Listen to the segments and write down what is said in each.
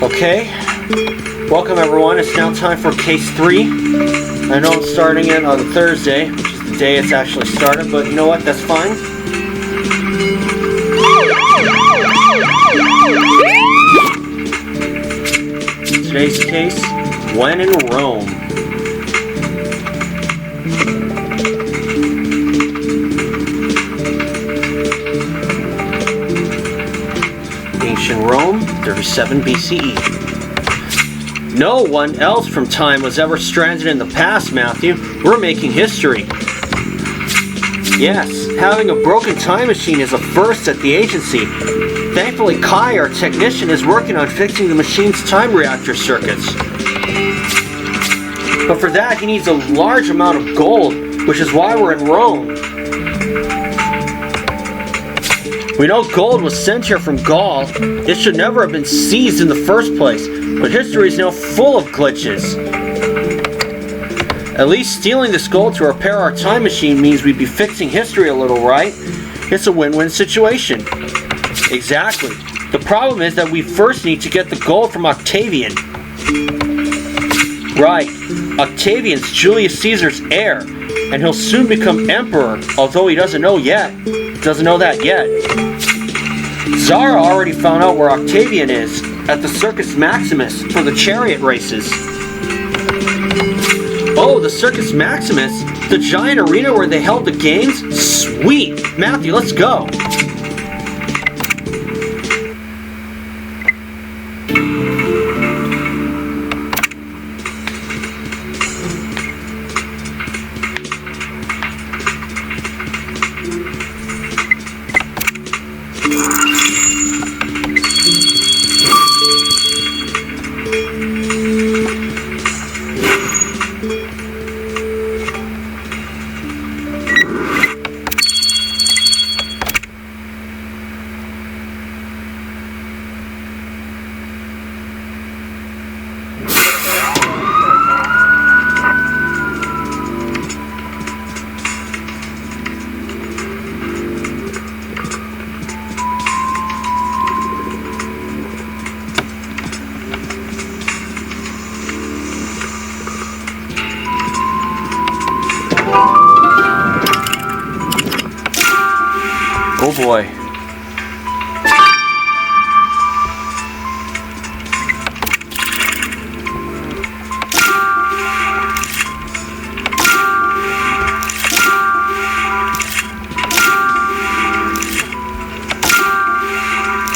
Okay, welcome everyone. It's now time for case 3. I know I'm starting it on Thursday, which is the day it's actually started, but you know what? That's fine. Today's case, when in Rome. Ancient Rome, 37 BCE. No one else from time was ever stranded in the past, Matthew. We're making history. Yes, having a broken time machine is a first at the agency. Thankfully, Kai, our technician, is working on fixing the machine's time reactor circuits. But for that, he needs a large amount of gold, which is why we're in Rome. We know gold was sent here from Gaul. It should never have been seized in the first place, but history is now full of glitches. At least stealing this gold to repair our time machine means we'd be fixing history a little, right? It's a win-win situation. Exactly. The problem is that we first need to get the gold from Octavian. Right. Octavian's Julius Caesar's heir, and he'll soon become emperor, although he doesn't know that yet. Zara already found out where Octavian is, at the Circus Maximus for the chariot races. Oh, the Circus Maximus? The giant arena where they held the games? Sweet! Matthew, let's go! Oh boy.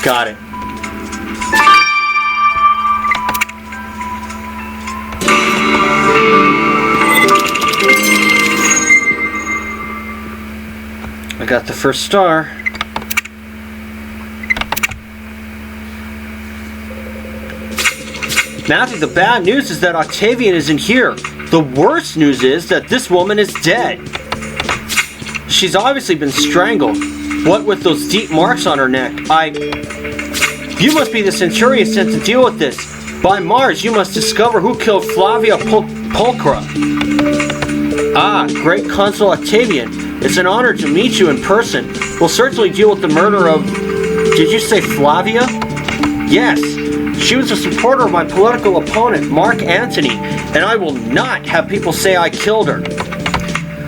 Got it. I got the first star. Matthew, the bad news is that Octavian isn't here. The worst news is that this woman is dead. She's obviously been strangled. What with those deep marks on her neck? You must be the centurion sent to deal with this. By Mars, you must discover who killed Flavia Pulchra. Ah, great Consul Octavian. It's an honor to meet you in person. We'll certainly deal with the murder of... Did you say Flavia? Yes. She was a supporter of my political opponent, Mark Antony, and I will not have people say I killed her.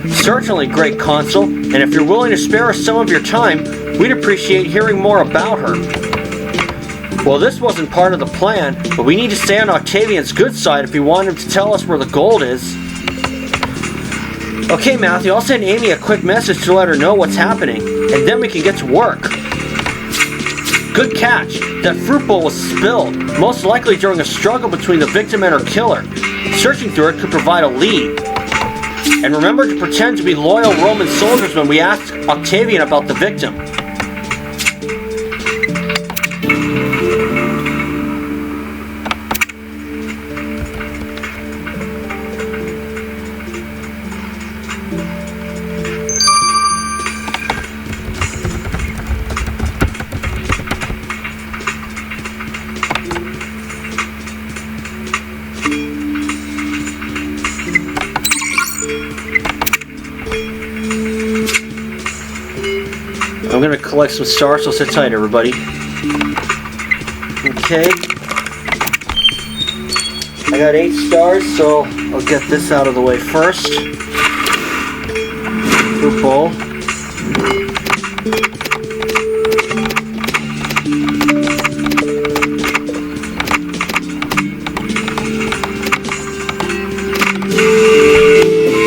Certainly, great Consul, and if you're willing to spare us some of your time, we'd appreciate hearing more about her. Well, this wasn't part of the plan, but we need to stay on Octavian's good side if we want him to tell us where the gold is. Okay, Matthew, I'll send Amy a quick message to let her know what's happening, and then we can get to work. Good catch. That fruit bowl was spilled, most likely during a struggle between the victim and her killer. Searching through it could provide a lead. And remember to pretend to be loyal Roman soldiers when we ask Octavian about the victim. I'm going to collect some stars, so sit tight, everybody. Okay. I got 8 stars, so I'll get this out of the way first. Fruit bowl.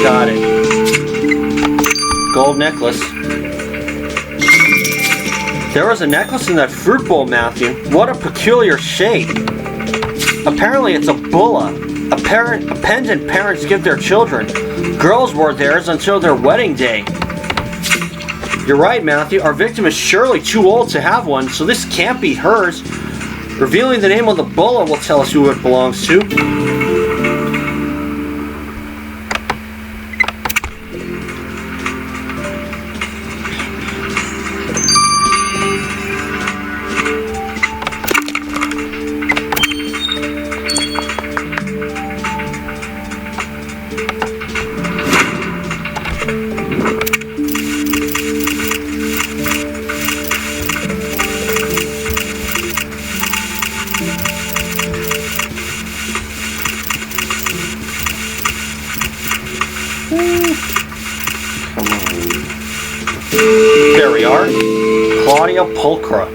Got it. Gold necklace. There was a necklace in that fruit bowl, Matthew. What a peculiar shape. Apparently it's a bulla, a pendant parents give their children. Girls wore theirs until their wedding day. You're right, Matthew. Our victim is surely too old to have one, so this can't be hers. Revealing the name of the bulla will tell us who it belongs to. There we are. Claudia Pulchra.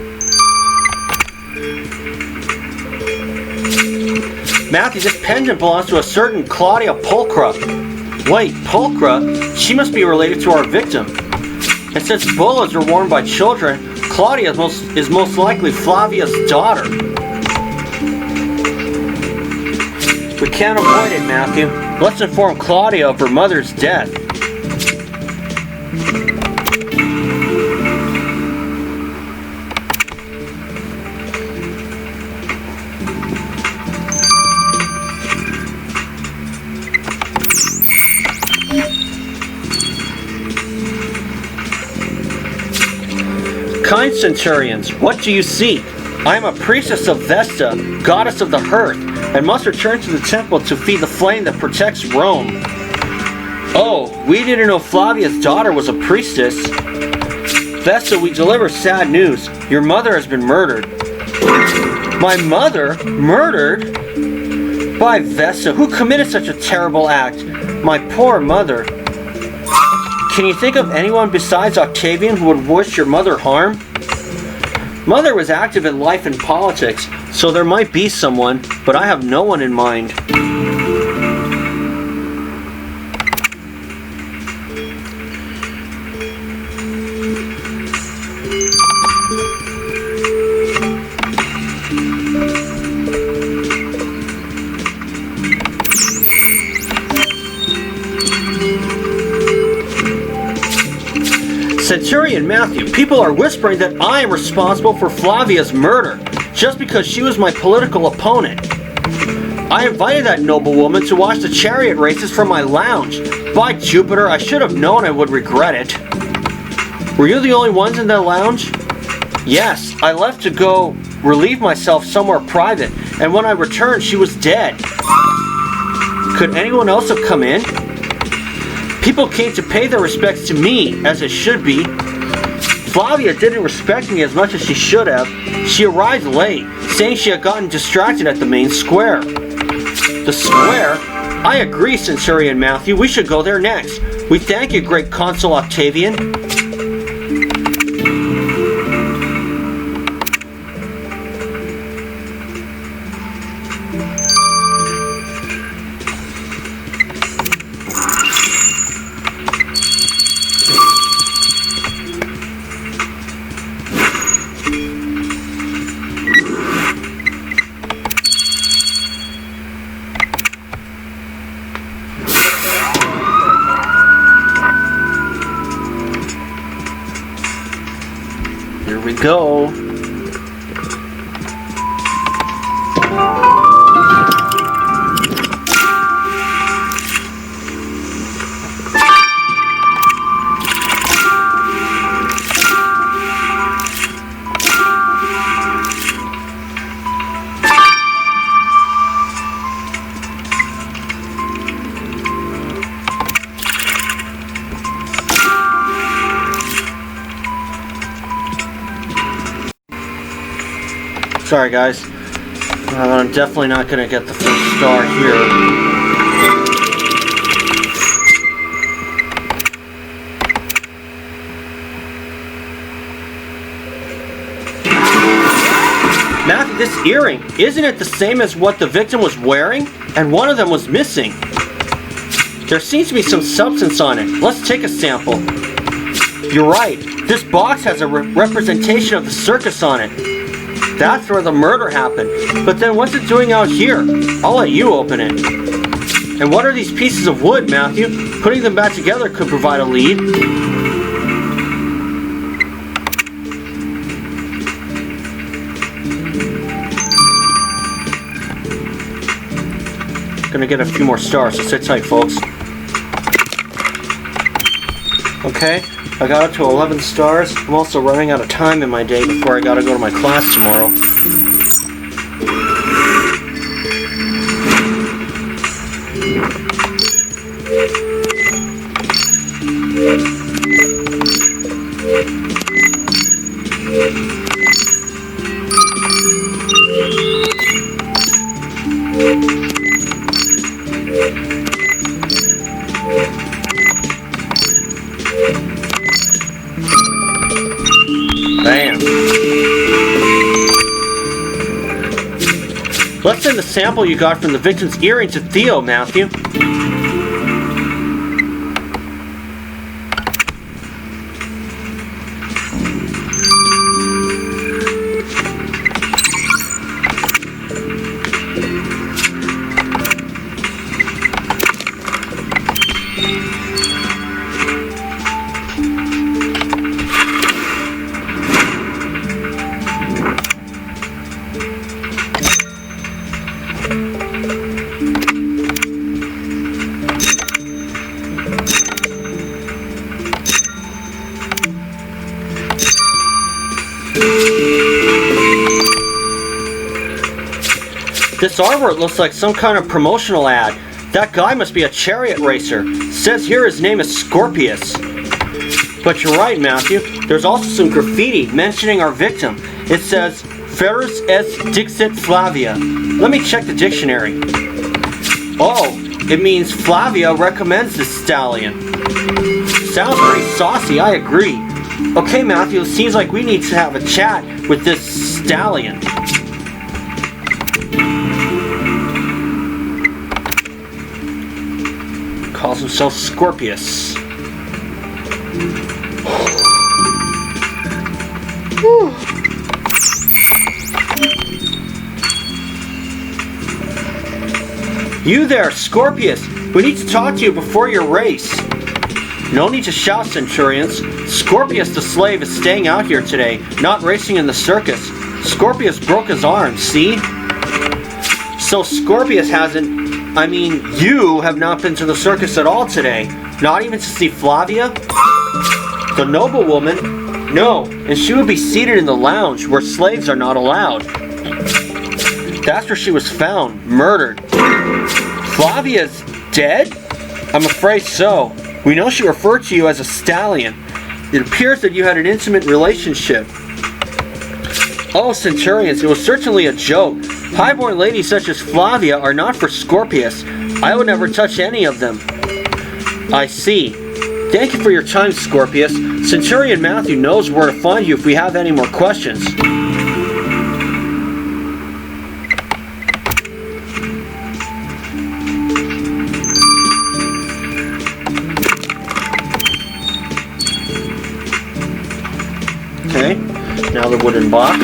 Matthew, this pendant belongs to a certain Claudia Pulchra. Wait, Pulchra? She must be related to our victim. And since bullas are worn by children, Claudia is most likely Flavia's daughter. We can't avoid it, Matthew. Let's inform Claudia of her mother's death. Kind centurions, what do you seek? I am a priestess of Vesta, goddess of the hearth, and must return to the temple to feed the flame that protects Rome. Oh, we didn't know Flavia's daughter was a priestess. Vesta, we deliver sad news. Your mother has been murdered. My mother? Murdered? By Vesta, who committed such a terrible act? My poor mother. Can you think of anyone besides Octavian who would wish your mother harm? Mother was active in life and politics, so there might be someone, but I have no one in mind. Centurion Matthew, people are whispering that I am responsible for Flavia's murder, just because she was my political opponent. I invited that noblewoman to watch the chariot races from my lounge. By Jupiter, I should have known I would regret it. Were you the only ones in the lounge? Yes, I left to go relieve myself somewhere private, and when I returned, she was dead. Could anyone else have come in? People came to pay their respects to me, as it should be. Flavia didn't respect me as much as she should have. She arrived late, saying she had gotten distracted at the main square. The square? I agree, Centurion Matthew. We should go there next. We thank you, great Consul Octavian. Here we go. Sorry guys. I'm definitely not going to get the first star here. Matthew, this earring, isn't it the same as what the victim was wearing? And one of them was missing. There seems to be some substance on it. Let's take a sample. You're right. This box has a representation of the circus on it. That's where the murder happened. But then what's it doing out here? I'll let you open it. And what are these pieces of wood, Matthew? Putting them back together could provide a lead. Gonna get a few more stars, so sit tight, folks. Okay, I got up to 11 stars. I'm also running out of time in my day before I gotta go to my class tomorrow. Bam. Let's send the sample you got from the victim's earring to Theo, Matthew. This artwork looks like some kind of promotional ad. That guy must be a chariot racer. Says here his name is Scorpius. But you're right, Matthew. There's also some graffiti mentioning our victim. It says, Ferus es dixit Flavia. Let me check the dictionary. Oh, it means Flavia recommends this stallion. Sounds pretty saucy, I agree. Okay, Matthew, it seems like we need to have a chat with this stallion. Calls himself Scorpius. Whew. You there, Scorpius! We need to talk to you before your race. No need to shout, Centurions. Scorpius the slave is staying out here today, not racing in the circus. Scorpius broke his arm, see? So Scorpius you have not been to the circus at all today. Not even to see Flavia? The noblewoman? No, and she would be seated in the lounge where slaves are not allowed. That's where she was found, murdered. Flavia's dead? I'm afraid so. We know she referred to you as a stallion. It appears that you had an intimate relationship. Oh, Centurions, it was certainly a joke. Highborn ladies such as Flavia are not for Scorpius. I would never touch any of them. I see. Thank you for your time, Scorpius. Centurion Matthew knows where to find you if we have any more questions. Okay, now the wooden box.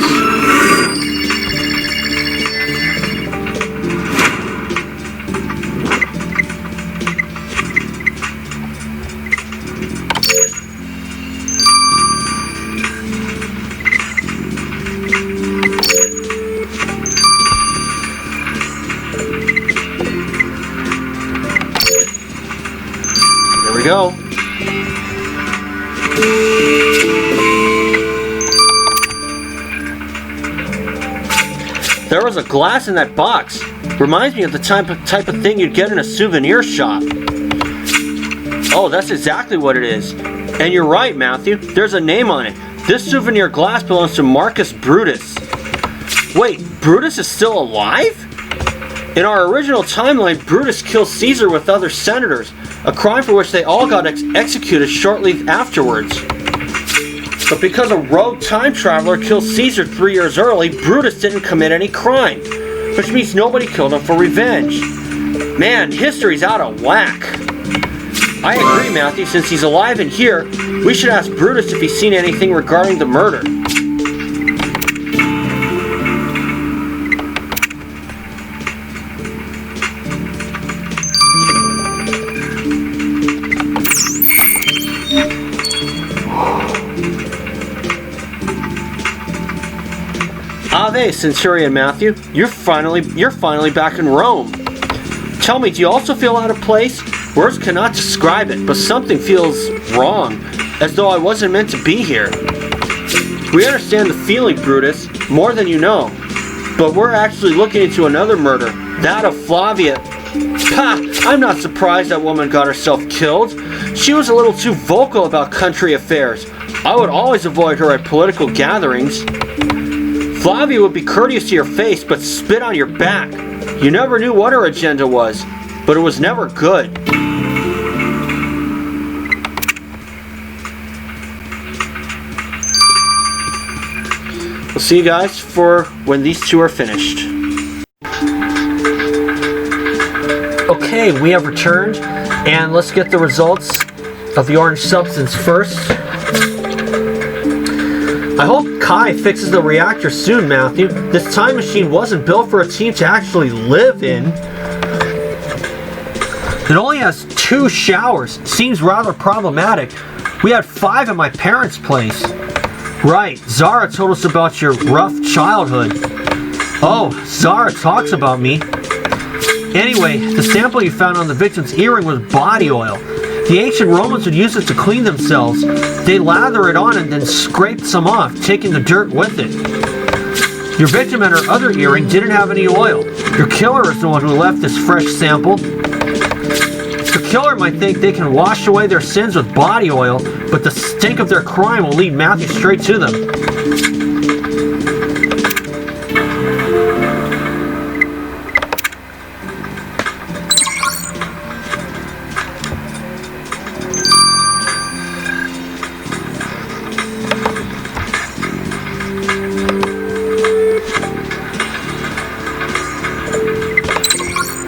There we go. There was a glass in that box. Reminds me of the type of thing you'd get in a souvenir shop. Oh, that's exactly what it is. And you're right, Matthew. There's a name on it. This souvenir glass belongs to Marcus Brutus. Wait, Brutus is still alive? In our original timeline, Brutus kills Caesar with other senators, a crime for which they all got executed shortly afterwards. But because a rogue time traveler killed Caesar 3 years early, Brutus didn't commit any crime, which means nobody killed him for revenge. Man, history's out of whack. I agree, Matthew. Since he's alive and here, we should ask Brutus if he's seen anything regarding the murder. Ave, Centurion Matthew. You're finally back in Rome. Tell me, do you also feel out of place? Words cannot describe it, but something feels wrong, as though I wasn't meant to be here. We understand the feeling, Brutus, more than you know. But we're actually looking into another murder, that of Flavia. Pah! I'm not surprised that woman got herself killed. She was a little too vocal about country affairs. I would always avoid her at political gatherings. Flavia would be courteous to your face, but spit on your back. You never knew what her agenda was, but it was never good. We'll see you guys for when these two are finished. Okay, we have returned, and let's get the results of the orange substance first. I hope Kai fixes the reactor soon, Matthew. This time machine wasn't built for a team to actually live in. It only has 2 showers. Seems rather problematic. We had 5 at my parents' place. Right, Zara told us about your rough childhood. Oh, Zara talks about me. Anyway, the sample you found on the victim's earring was body oil. The ancient Romans would use it to clean themselves. They lather it on and then scrape some off, taking the dirt with it. Your victim and her other earring didn't have any oil. Your killer is the one who left this fresh sample. The killer might think they can wash away their sins with body oil, but the stink of their crime will lead Matthew straight to them.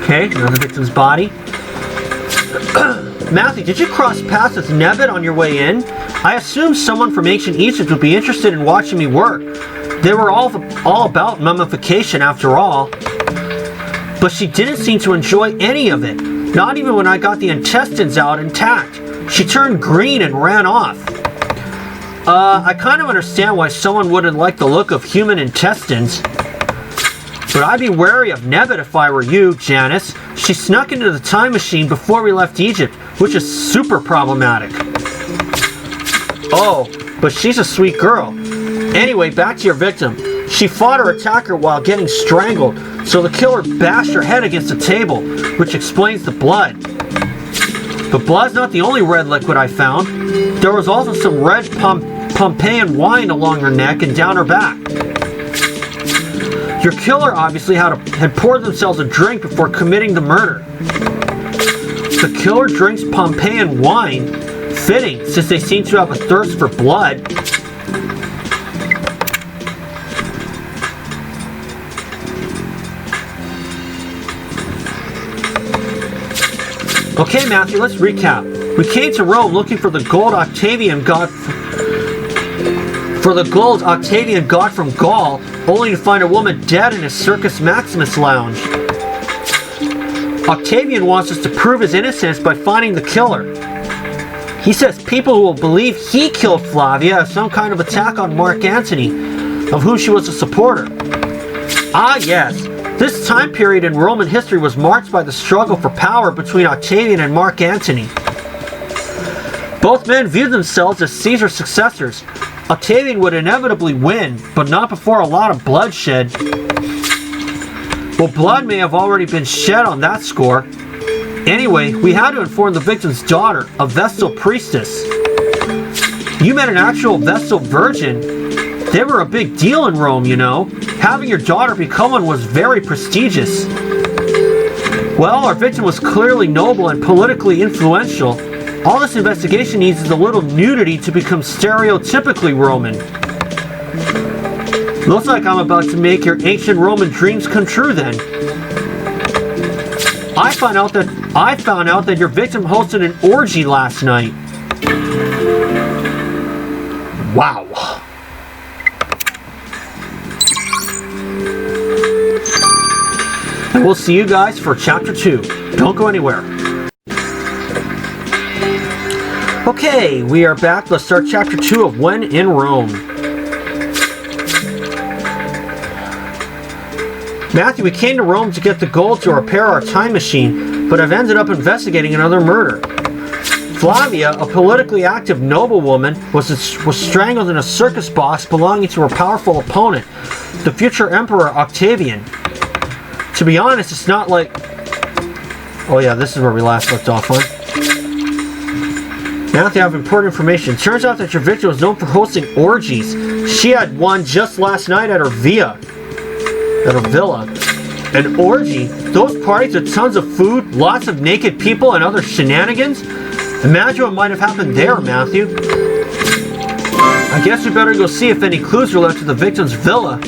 Okay, another victim's body. Matthew, did you cross paths with Nebet on your way in? I assumed someone from ancient Egypt would be interested in watching me work. They were all about mummification after all. But she didn't seem to enjoy any of it. Not even when I got the intestines out intact. She turned green and ran off. I kind of understand why someone wouldn't like the look of human intestines. But I'd be wary of Nebet if I were you, Janice. She snuck into the time machine before we left Egypt, which is super problematic. Oh, but she's a sweet girl. Anyway, back to your victim. She fought her attacker while getting strangled, so the killer bashed her head against a table, which explains the blood. But blood's not the only red liquid I found. There was also some red Pompeian wine along her neck and down her back. Your killer obviously had poured themselves a drink before committing the murder. The killer drinks Pompeian wine, fitting since they seem to have a thirst for blood. Okay, Matthew, let's recap. We came to Rome looking for the gold Octavian got from Gaul, only to find a woman dead in a Circus Maximus lounge. Octavian wants us to prove his innocence by finding the killer. He says people who will believe he killed Flavia have some kind of attack on Mark Antony, of whom she was a supporter. Ah yes, this time period in Roman history was marked by the struggle for power between Octavian and Mark Antony. Both men viewed themselves as Caesar's successors. Octavian would inevitably win, but not before a lot of bloodshed. Well, blood may have already been shed on that score. Anyway, we had to inform the victim's daughter, a Vestal priestess. You met an actual Vestal virgin. They were a big deal in Rome, you know. Having your daughter become one was very prestigious. Well, our victim was clearly noble and politically influential. All this investigation needs is a little nudity to become stereotypically Roman. Looks like I'm about to make your ancient Roman dreams come true then. I found out that your victim hosted an orgy last night. Wow. And we'll see you guys for chapter 2. Don't go anywhere. Okay, we are back. Let's start chapter 2 of When in Rome. Matthew, we came to Rome to get the gold to repair our time machine, but I've ended up investigating another murder. Flavia, a politically active noblewoman, was strangled in a circus box belonging to her powerful opponent, the future Emperor Octavian. To be honest, it's not like... Oh yeah, this is where we last left off, huh? Matthew, I have important information. Turns out that your victim was known for hosting orgies. She had one just last night at her villa. An orgy? Those parties with tons of food, lots of naked people, and other shenanigans? Imagine what might have happened there, Matthew. I guess we better go see if any clues are left to the victim's villa.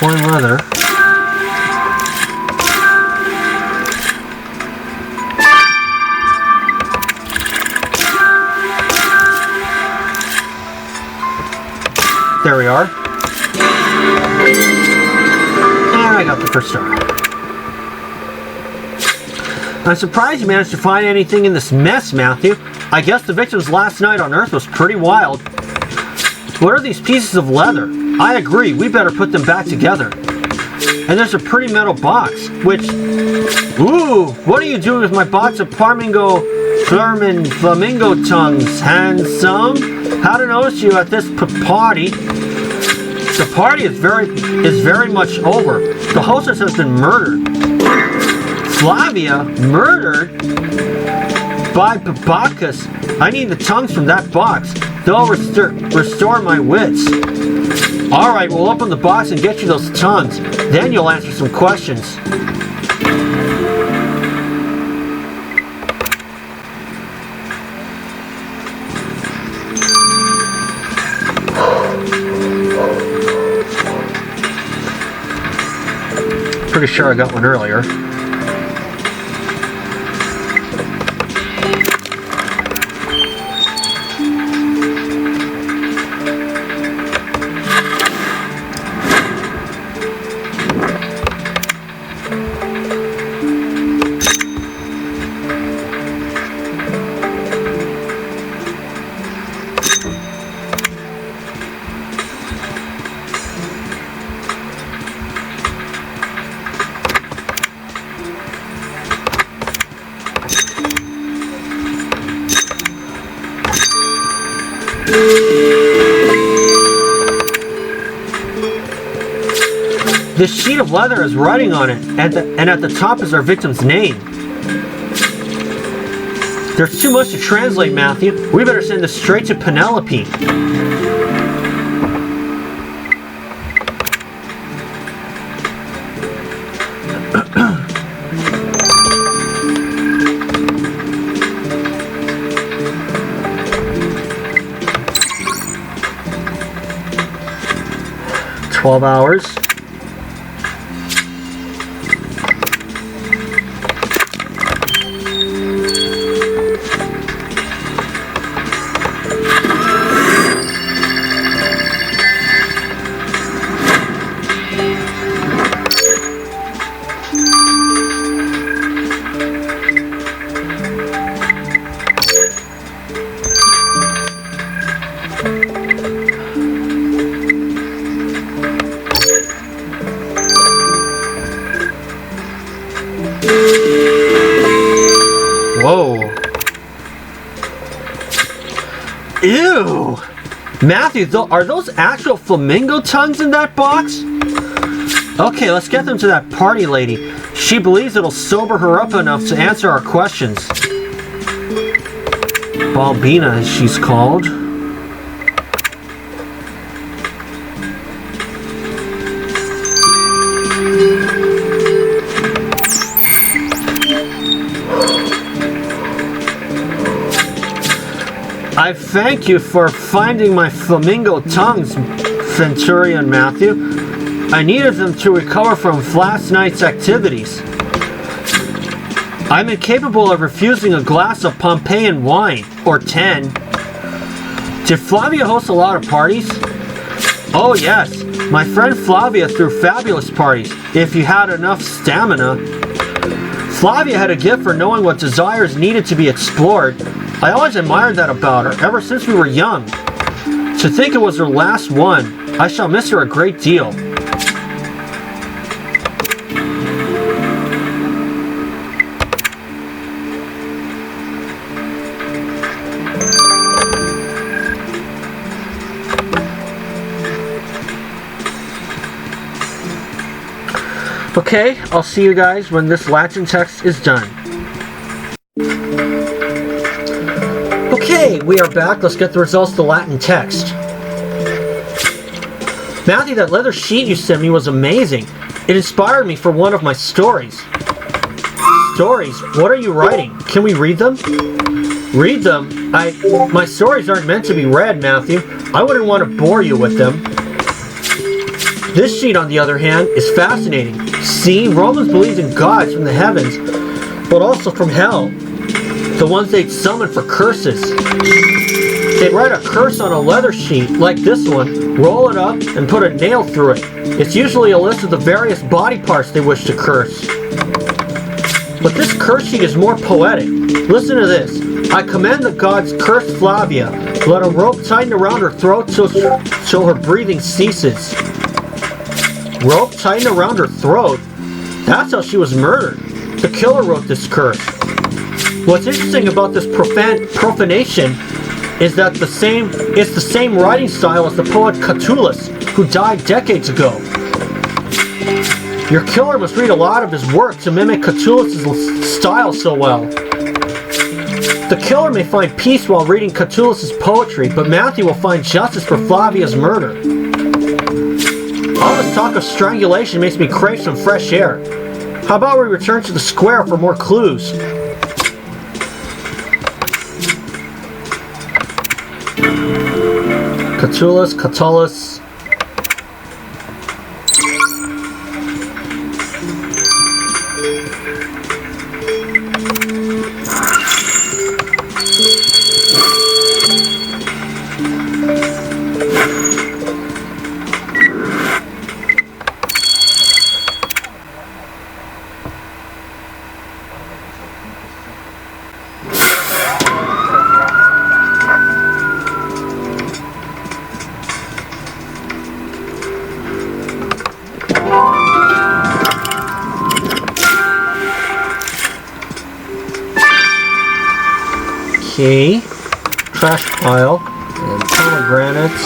Leather. There we are. And I got the first star. I'm surprised you managed to find anything in this mess, Matthew. I guess the victim's last night on Earth was pretty wild. What are these pieces of leather? I agree, we better put them back together. And there's a pretty metal box, which... Ooh, what are you doing with my box of flamingo tongues, handsome? How to notice you at this party? The party is very much over. The hostess has been murdered. Flavia? Murdered? By Bacchus. I need the tongues from that box. They'll restore my wits. Alright, we'll open the box and get you those tongues. Then you'll answer some questions. Pretty sure I got one earlier. This sheet of leather has writing on it, and at the top is our victim's name. There's too much to translate, Matthew. We better send this straight to Penelope. $12 hours. Ew! Matthew, are those actual flamingo tongues in that box? Okay, let's get them to that party lady. She believes it'll sober her up enough to answer our questions. Balbina, as she's called. I thank you for finding my flamingo tongues, Centurion Matthew. I needed them to recover from last night's activities. I'm incapable of refusing a glass of Pompeian wine, or 10. Did Flavia host a lot of parties? Oh yes, my friend Flavia threw fabulous parties, if you had enough stamina. Flavia had a gift for knowing what desires needed to be explored. I always admired that about her, ever since we were young. To think it was her last one, I shall miss her a great deal. Okay, I'll see you guys when this Latin text is done. Okay, we are back. Let's get the results of the Latin text. Matthew, that leather sheet you sent me was amazing. It inspired me for one of my stories. Stories? What are you writing? Can we read them? Read them? My stories aren't meant to be read, Matthew. I wouldn't want to bore you with them. This sheet, on the other hand, is fascinating. See, Romans believed in gods from the heavens, but also from hell. The ones they'd summon for curses. They'd write a curse on a leather sheet, like this one, roll it up, and put a nail through it. It's usually a list of the various body parts they wish to curse. But this curse sheet is more poetic. Listen to this. I command the gods curse Flavia. Let a rope tighten around her throat so her breathing ceases. Rope tightened around her throat? That's how she was murdered. The killer wrote this curse. What's interesting about this profanation is that it's the same writing style as the poet Catullus, who died decades ago. Your killer must read a lot of his work to mimic Catullus' style so well. The killer may find peace while reading Catullus' poetry, but Matthew will find justice for Flavia's murder. All this talk of strangulation makes me crave some fresh air. How about we return to the square for more clues? Catullus. Okay, trash pile, and pomegranates,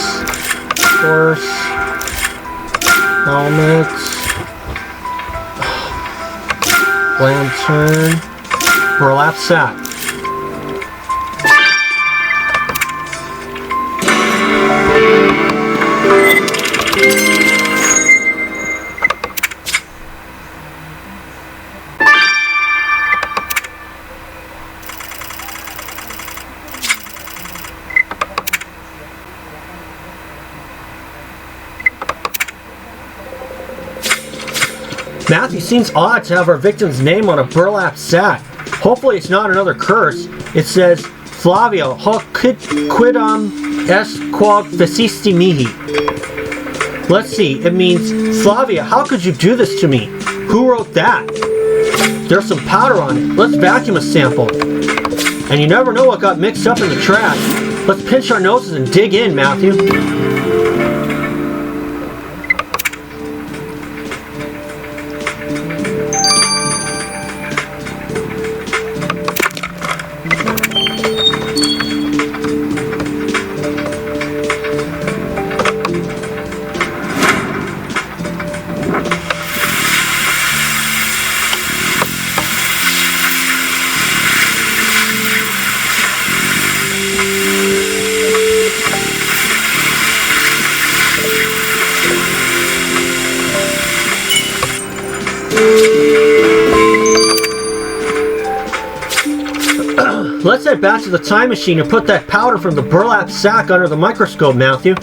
horse, helmets, lantern, burlap sack. Matthew seems odd to have our victim's name on a burlap sack. Hopefully it's not another curse. It says, Flavia, hoc quidam est quod fecisti mihi. Let's see, it means, Flavia, how could you do this to me? Who wrote that? There's some powder on it. Let's vacuum a sample. And you never know what got mixed up in the trash. Let's pinch our noses and dig in, Matthew. right back to the time machine and put that powder from the burlap sack under the microscope, Matthew.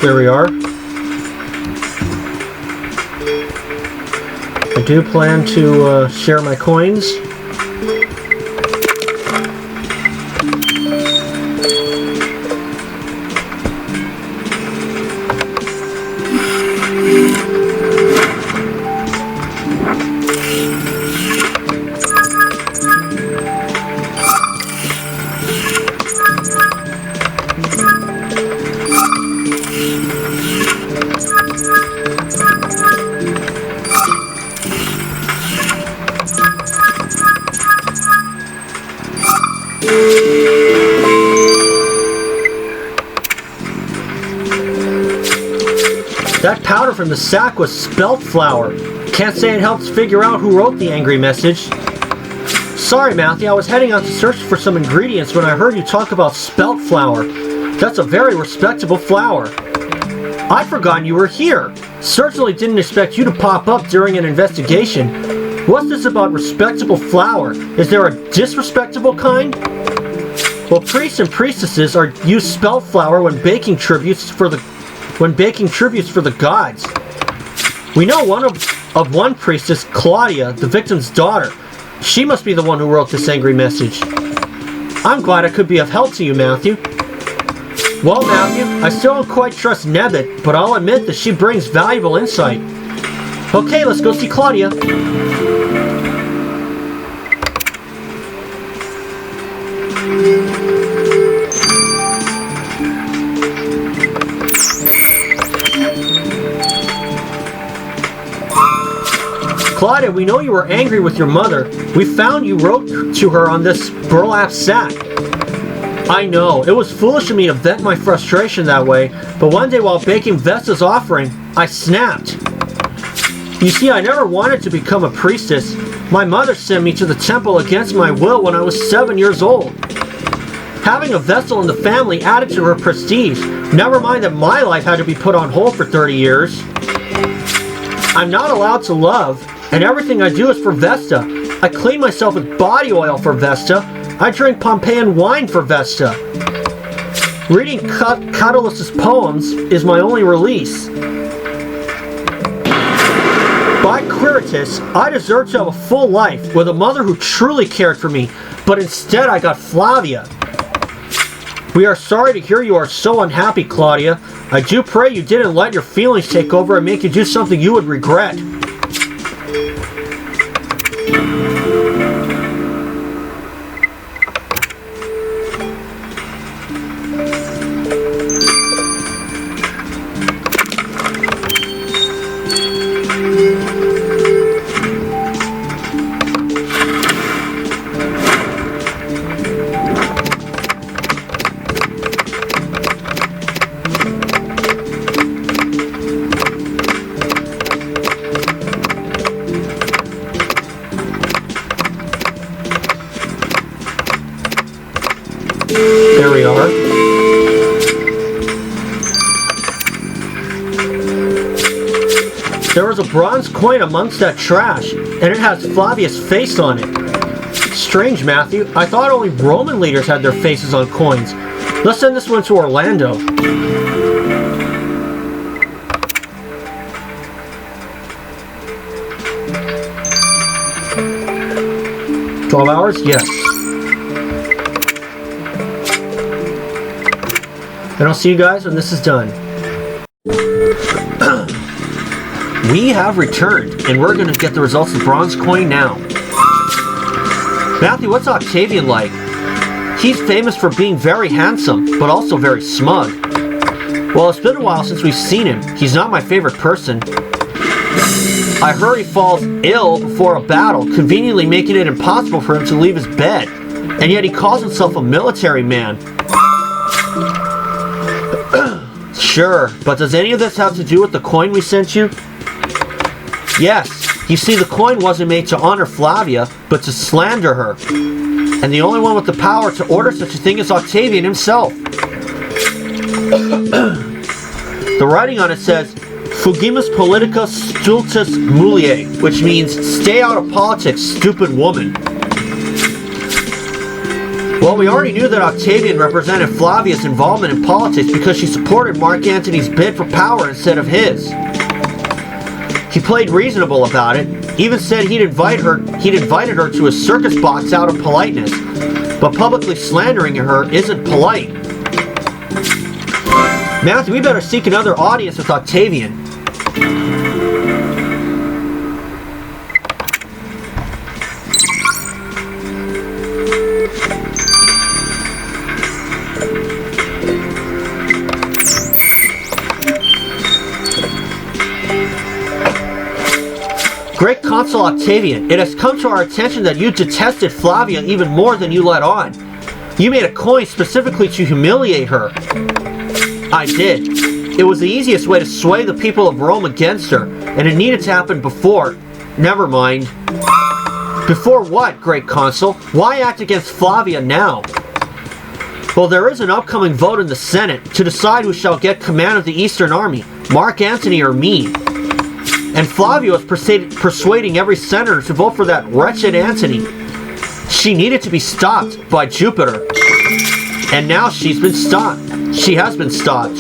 There we are. I do plan to share my coins. That powder from the sack was spelt flour. Can't say it helps figure out who wrote the angry message. Sorry, Matthew, I was heading out to search for some ingredients when I heard you talk about spelt flour. That's a very respectable flour. I'd forgotten you were here. Certainly didn't expect you to pop up during an investigation. What's this about respectable flour? Is there a disrespectable kind? Well, priests and priestesses use spelt flour when baking tributes for the gods. We know of one priestess, Claudia, the victim's daughter. She must be the one who wrote this angry message. I'm glad I could be of help to you, Matthew. Well, Matthew, I still don't quite trust Nebbit, but I'll admit that she brings valuable insight. Okay, let's go see Claudia. Claudia, we know you were angry with your mother. We found you wrote to her on this burlap sack. I know, it was foolish of me to vent my frustration that way, but one day while baking Vesta's offering, I snapped. You see, I never wanted to become a priestess. My mother sent me to the temple against my will when I was 7 years old. Having a Vestal in the family added to her prestige, never mind that my life had to be put on hold for 30 years. I'm not allowed to love, and everything I do is for Vesta. I clean myself with body oil for Vesta. I drink Pompeian wine for Vesta. Reading Catulus's poems is my only release. By Quiritus, I deserve to have a full life with a mother who truly cared for me, but instead I got Flavia. We are sorry to hear you are so unhappy, Claudia. I do pray you didn't let your feelings take over and make you do something you would regret. There we are. There was a bronze coin amongst that trash, and it has Flavia's face on it. Strange, Matthew. I thought only Roman leaders had their faces on coins. Let's send this one to Orlando. "12 hours? Yes. And I'll see you guys when this is done." We have returned, and we're going to get the results of the bronze coin now. Matthew, what's Octavian like? He's famous for being very handsome, but also very smug. Well, it's been a while since we've seen him. He's not my favorite person. I heard he falls ill before a battle, conveniently making it impossible for him to leave his bed. And yet he calls himself a military man. Sure, but does any of this have to do with the coin we sent you? Yes, You see, the coin wasn't made to honor Flavia, but to slander her. And the only one with the power to order such a thing is Octavian himself. The writing on it says, Fugimus politica stultus mulier, which means, stay out of politics, stupid woman. Well, we already knew that Octavian represented Flavia's involvement in politics because she supported Mark Antony's bid for power instead of his. He played reasonable about it, even said he'd invited her to a circus box out of politeness, but publicly slandering her isn't polite. Matthew, we better seek another audience with Octavian. Great Consul Octavian, it has come to our attention that you detested Flavia even more than you let on. You made a coin specifically to humiliate her. I did. It was the easiest way to sway the people of Rome against her, and it needed to happen before. Never mind. Before what, Great Consul? Why act against Flavia now? Well, there is an upcoming vote in the Senate to decide who shall get command of the Eastern Army, Mark Antony or me. And Flavia was persuading every senator to vote for that wretched Antony. She needed to be stopped by Jupiter. And now she's been stopped. She has been stopped.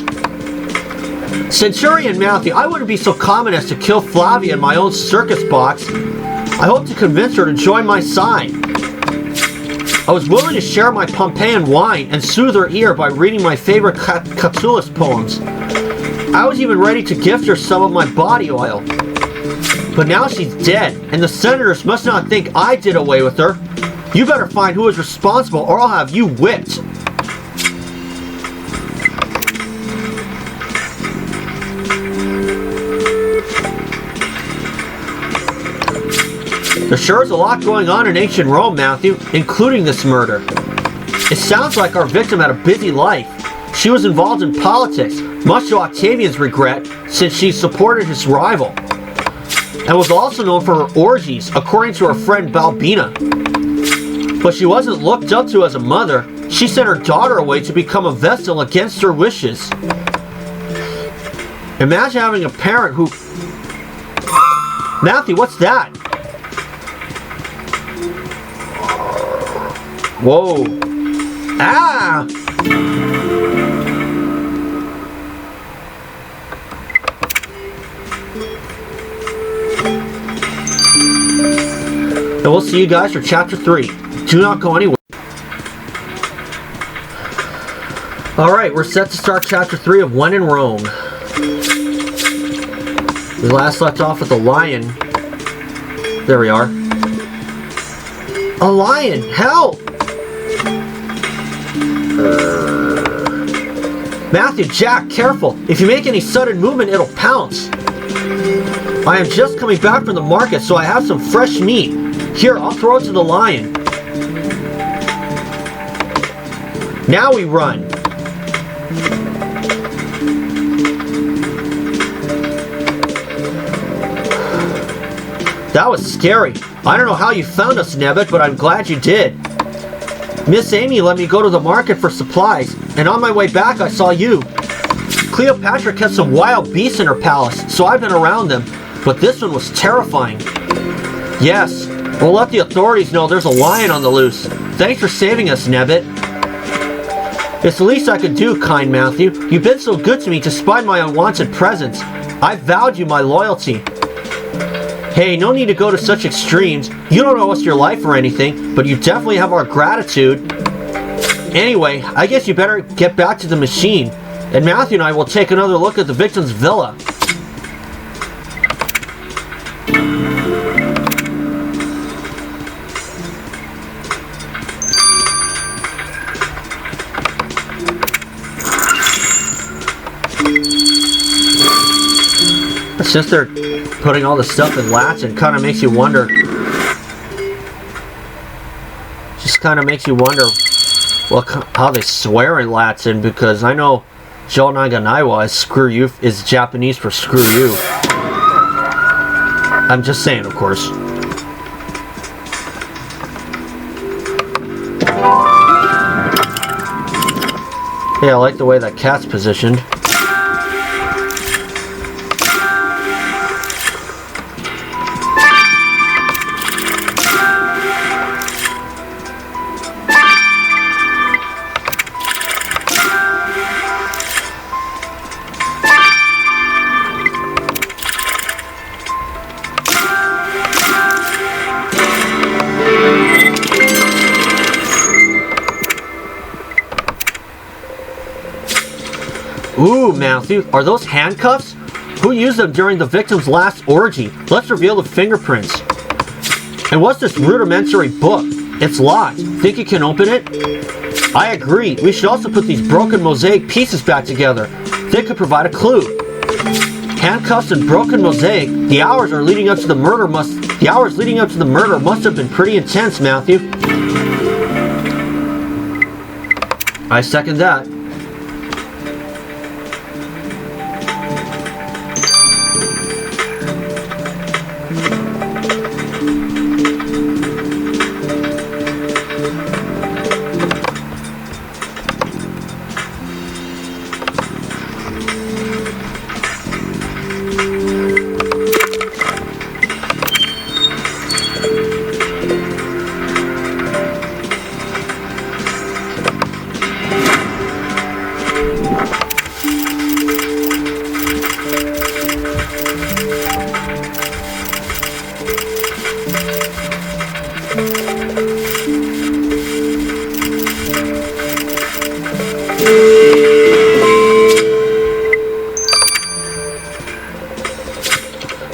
Centurion Matthew, I wouldn't be so common as to kill Flavia in my own circus box. I hope to convince her to join my side. I was willing to share my Pompeian wine and soothe her ear by reading my favorite Catullus poems. I was even ready to gift her some of my body oil. But now she's dead, and the senators must not think I did away with her. You better find who is responsible, or I'll have you whipped. There sure is a lot going on in ancient Rome, Matthew, including this murder. It sounds like our victim had a busy life. She was involved in politics, much to Octavian's regret, since she supported his rival, and was also known for her orgies, according to her friend Balbina. But she wasn't looked up to as a mother. She sent her daughter away to become a Vestal against her wishes. Imagine having a parent who... Matthew, what's that? Whoa. Ah! And we'll see you guys for Chapter 3. Do not go anywhere. Alright, we're set to start Chapter 3 of When in Rome. We last left off with a lion. There we are. A lion! Help! Matthew, Jack, careful! If you make any sudden movement, it'll pounce. I am just coming back from the market, so I have some fresh meat. Here, I'll throw it to the lion. Now we run. That was scary. I don't know how you found us, Nebbit, but I'm glad you did. Miss Amy let me go to the market for supplies, and on my way back I saw you. Cleopatra kept some wild beasts in her palace, so I've been around them, but this one was terrifying. Yes, we'll let the authorities know there's a lion on the loose. Thanks for saving us, Nebbit. It's the least I could do, kind Matthew. You've been so good to me despite my unwanted presence. I've vowed you my loyalty. Hey, no need to go to such extremes. You don't owe us your life or anything, but you definitely have our gratitude. Anyway, I guess you better get back to the machine, and Matthew and I will take another look at the victim's villa. Since they're putting all the stuff in Latin, it kind of makes you wonder. Just kind of makes you wonder how they swear in Latin, because I know Jo Naganaiwa is screw you is Japanese for screw you. I'm just saying, of course. Yeah, I like the way that cat's positioned. Ooh, Matthew, are those handcuffs? Who used them during the victim's last orgy? Let's reveal the fingerprints. And what's this rudimentary book? It's locked. Think you can open it? I agree. We should also put these broken mosaic pieces back together. They could provide a clue. Handcuffs and broken mosaic. The hours leading up to the murder must have been pretty intense, Matthew. I second that.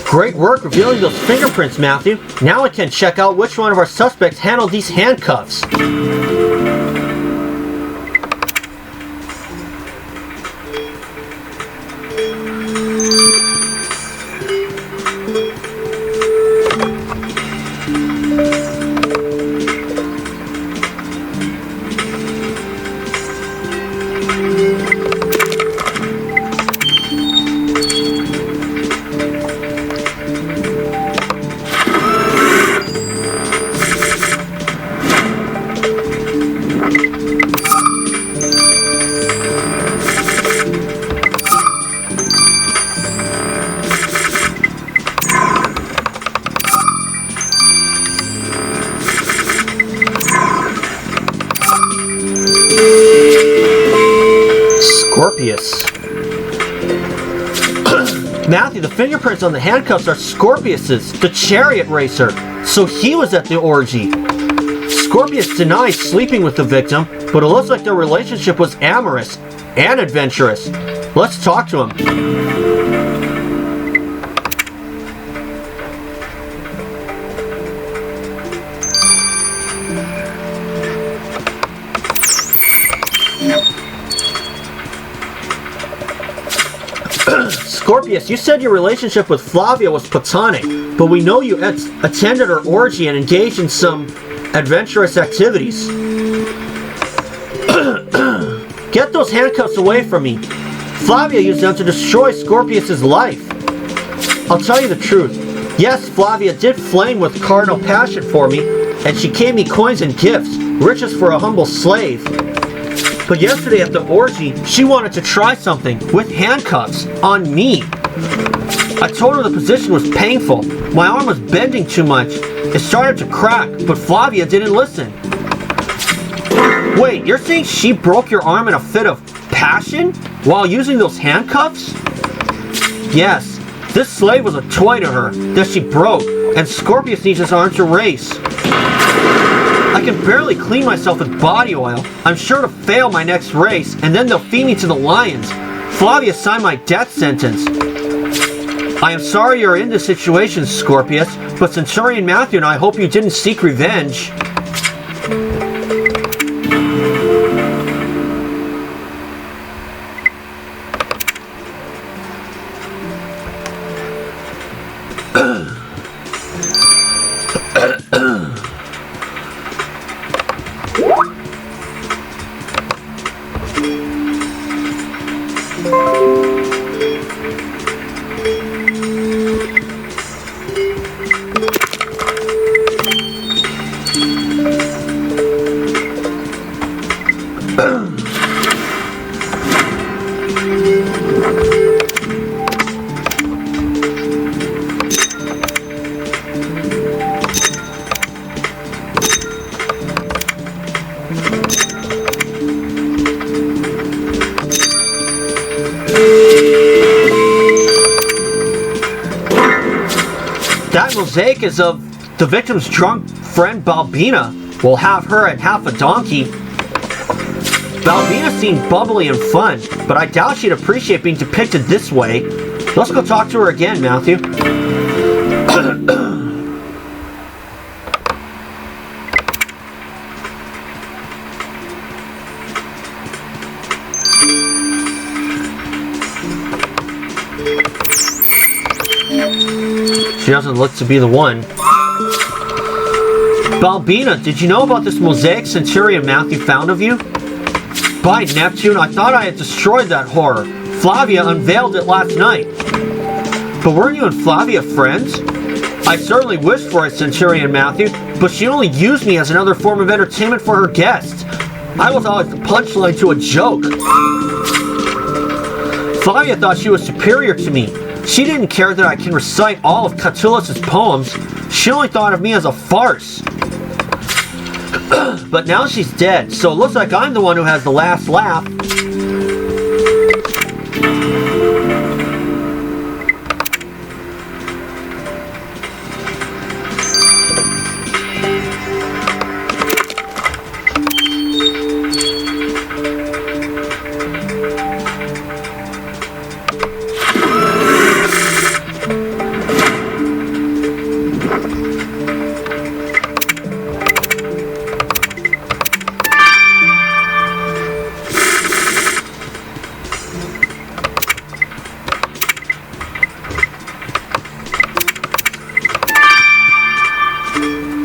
Great work revealing those fingerprints, Matthew. Now I can check out which one of our suspects handled these handcuffs. Scorpius. Matthew, the fingerprints on the handcuffs are Scorpius's, the chariot racer. So he was at the orgy. Scorpius denies sleeping with the victim, but it looks like their relationship was amorous and adventurous. Let's talk to him. Scorpius, you said your relationship with Flavia was platonic, but we know you attended her orgy and engaged in some adventurous activities. Get those handcuffs away from me. Flavia used them to destroy Scorpius's life. I'll tell you the truth. Yes, Flavia did flame with carnal passion for me, and she gave me coins and gifts, riches for a humble slave. But yesterday at the orgy, she wanted to try something with handcuffs on me. I told her the position was painful. My arm was bending too much. It started to crack, but Flavia didn't listen. Wait, you're saying she broke your arm in a fit of passion while using those handcuffs? Yes, this slave was a toy to her that she broke, and Scorpius needs his arm to race. I can barely clean myself with body oil. I'm sure to fail my next race, and then they'll feed me to the lions. Flavia signed my death sentence. I am sorry you're in this situation, Scorpius, but Centurion Matthew and I hope you didn't seek revenge. mosaic is of the victim's drunk friend Balbina. We'll have her at half a donkey. Balbina seemed bubbly and fun, but I doubt she'd appreciate being depicted this way. Let's go talk to her again, Matthew. She doesn't look to be the one. Balbina, did you know about this mosaic Centurion Matthew found of you? By Neptune, I thought I had destroyed that horror. Flavia unveiled it last night. But weren't you and Flavia friends? I certainly wished for it, Centurion Matthew, but she only used me as another form of entertainment for her guests. I was always the punchline to a joke. Flavia thought she was superior to me. She didn't care that I can recite all of Catullus' poems. She only thought of me as a farce. But now she's dead, so it looks like I'm the one who has the last laugh.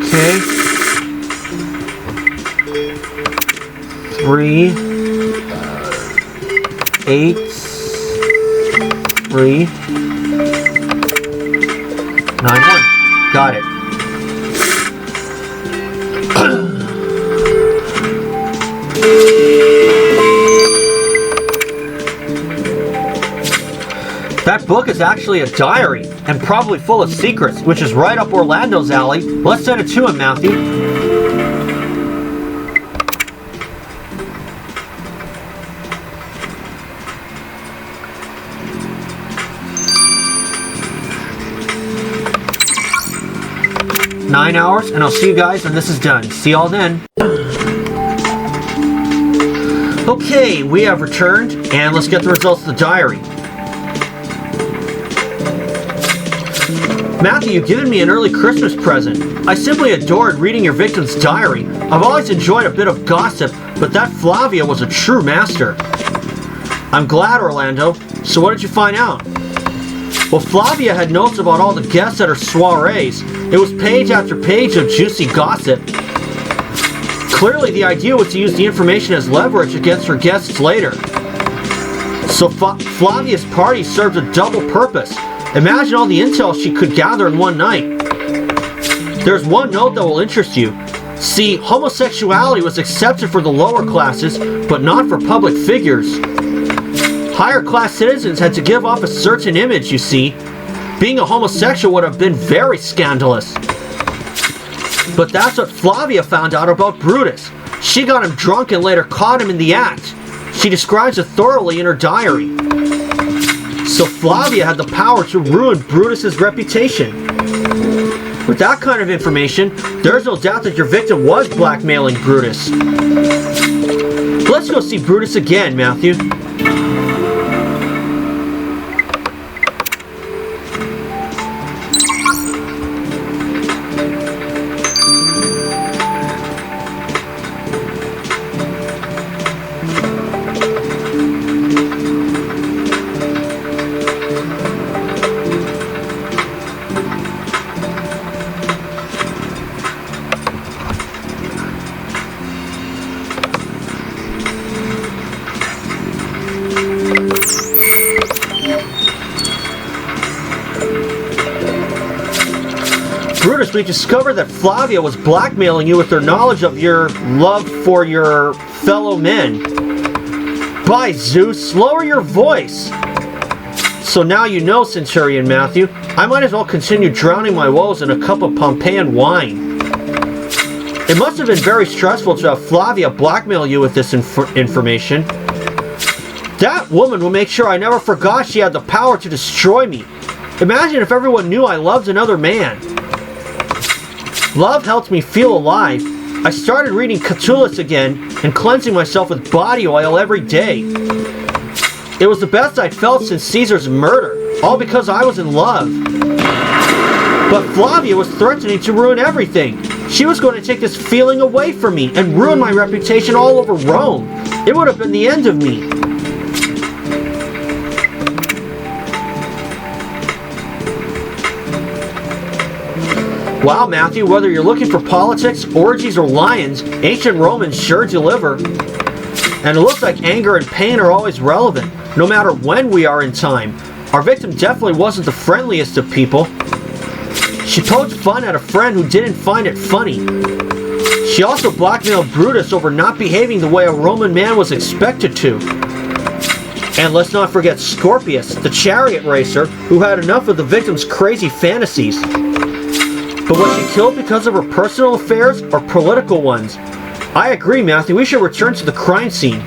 Okay. 3, 8, 3, 9, 1. Got it. That book is actually a diary, and probably full of secrets, which is right up Orlando's alley. Let's send it to him, Matthew. Nine hours, and I'll see you guys when this is done. See y'all then. Okay, we have returned, and let's get the results of the diary. Matthew, you've given me an early Christmas present. I simply adored reading your victim's diary. I've always enjoyed a bit of gossip, but that Flavia was a true master. I'm glad, Orlando. So what did you find out? Well, Flavia had notes about all the guests at her soirees. It was page after page of juicy gossip. Clearly, the idea was to use the information as leverage against her guests later. So Flavia's party served a double purpose. Imagine all the intel she could gather in one night. There's one note that will interest you. See, homosexuality was accepted for the lower classes, but not for public figures. Higher class citizens had to give off a certain image, you see. Being a homosexual would have been very scandalous. But that's what Flavia found out about Brutus. She got him drunk and later caught him in the act. She describes it thoroughly in her diary. So Flavia had the power to ruin Brutus's reputation. With that kind of information, there's no doubt that your victim was blackmailing Brutus. Let's go see Brutus again, Matthew. Brutus, we discovered that Flavia was blackmailing you with her knowledge of your love for your fellow men. By Zeus, lower your voice! So now you know, Centurion Matthew, I might as well continue drowning my woes in a cup of Pompeian wine. It must have been very stressful to have Flavia blackmail you with this information. That woman will make sure I never forgot she had the power to destroy me. Imagine if everyone knew I loved another man. Love helped me feel alive. I started reading Catullus again and cleansing myself with body oil every day. It was the best I'd felt since Caesar's murder, all because I was in love. But Flavia was threatening to ruin everything. She was going to take this feeling away from me and ruin my reputation all over Rome. It would have been the end of me. Wow, Matthew, whether you're looking for politics, orgies, or lions, ancient Romans sure deliver. And it looks like anger and pain are always relevant, no matter when we are in time. Our victim definitely wasn't the friendliest of people. She poked fun at a friend who didn't find it funny. She also blackmailed Brutus over not behaving the way a Roman man was expected to. And let's not forget Scorpius, the chariot racer, who had enough of the victim's crazy fantasies. But was she killed because of her personal affairs or political ones? I agree, Matthew. We should return to the crime scene.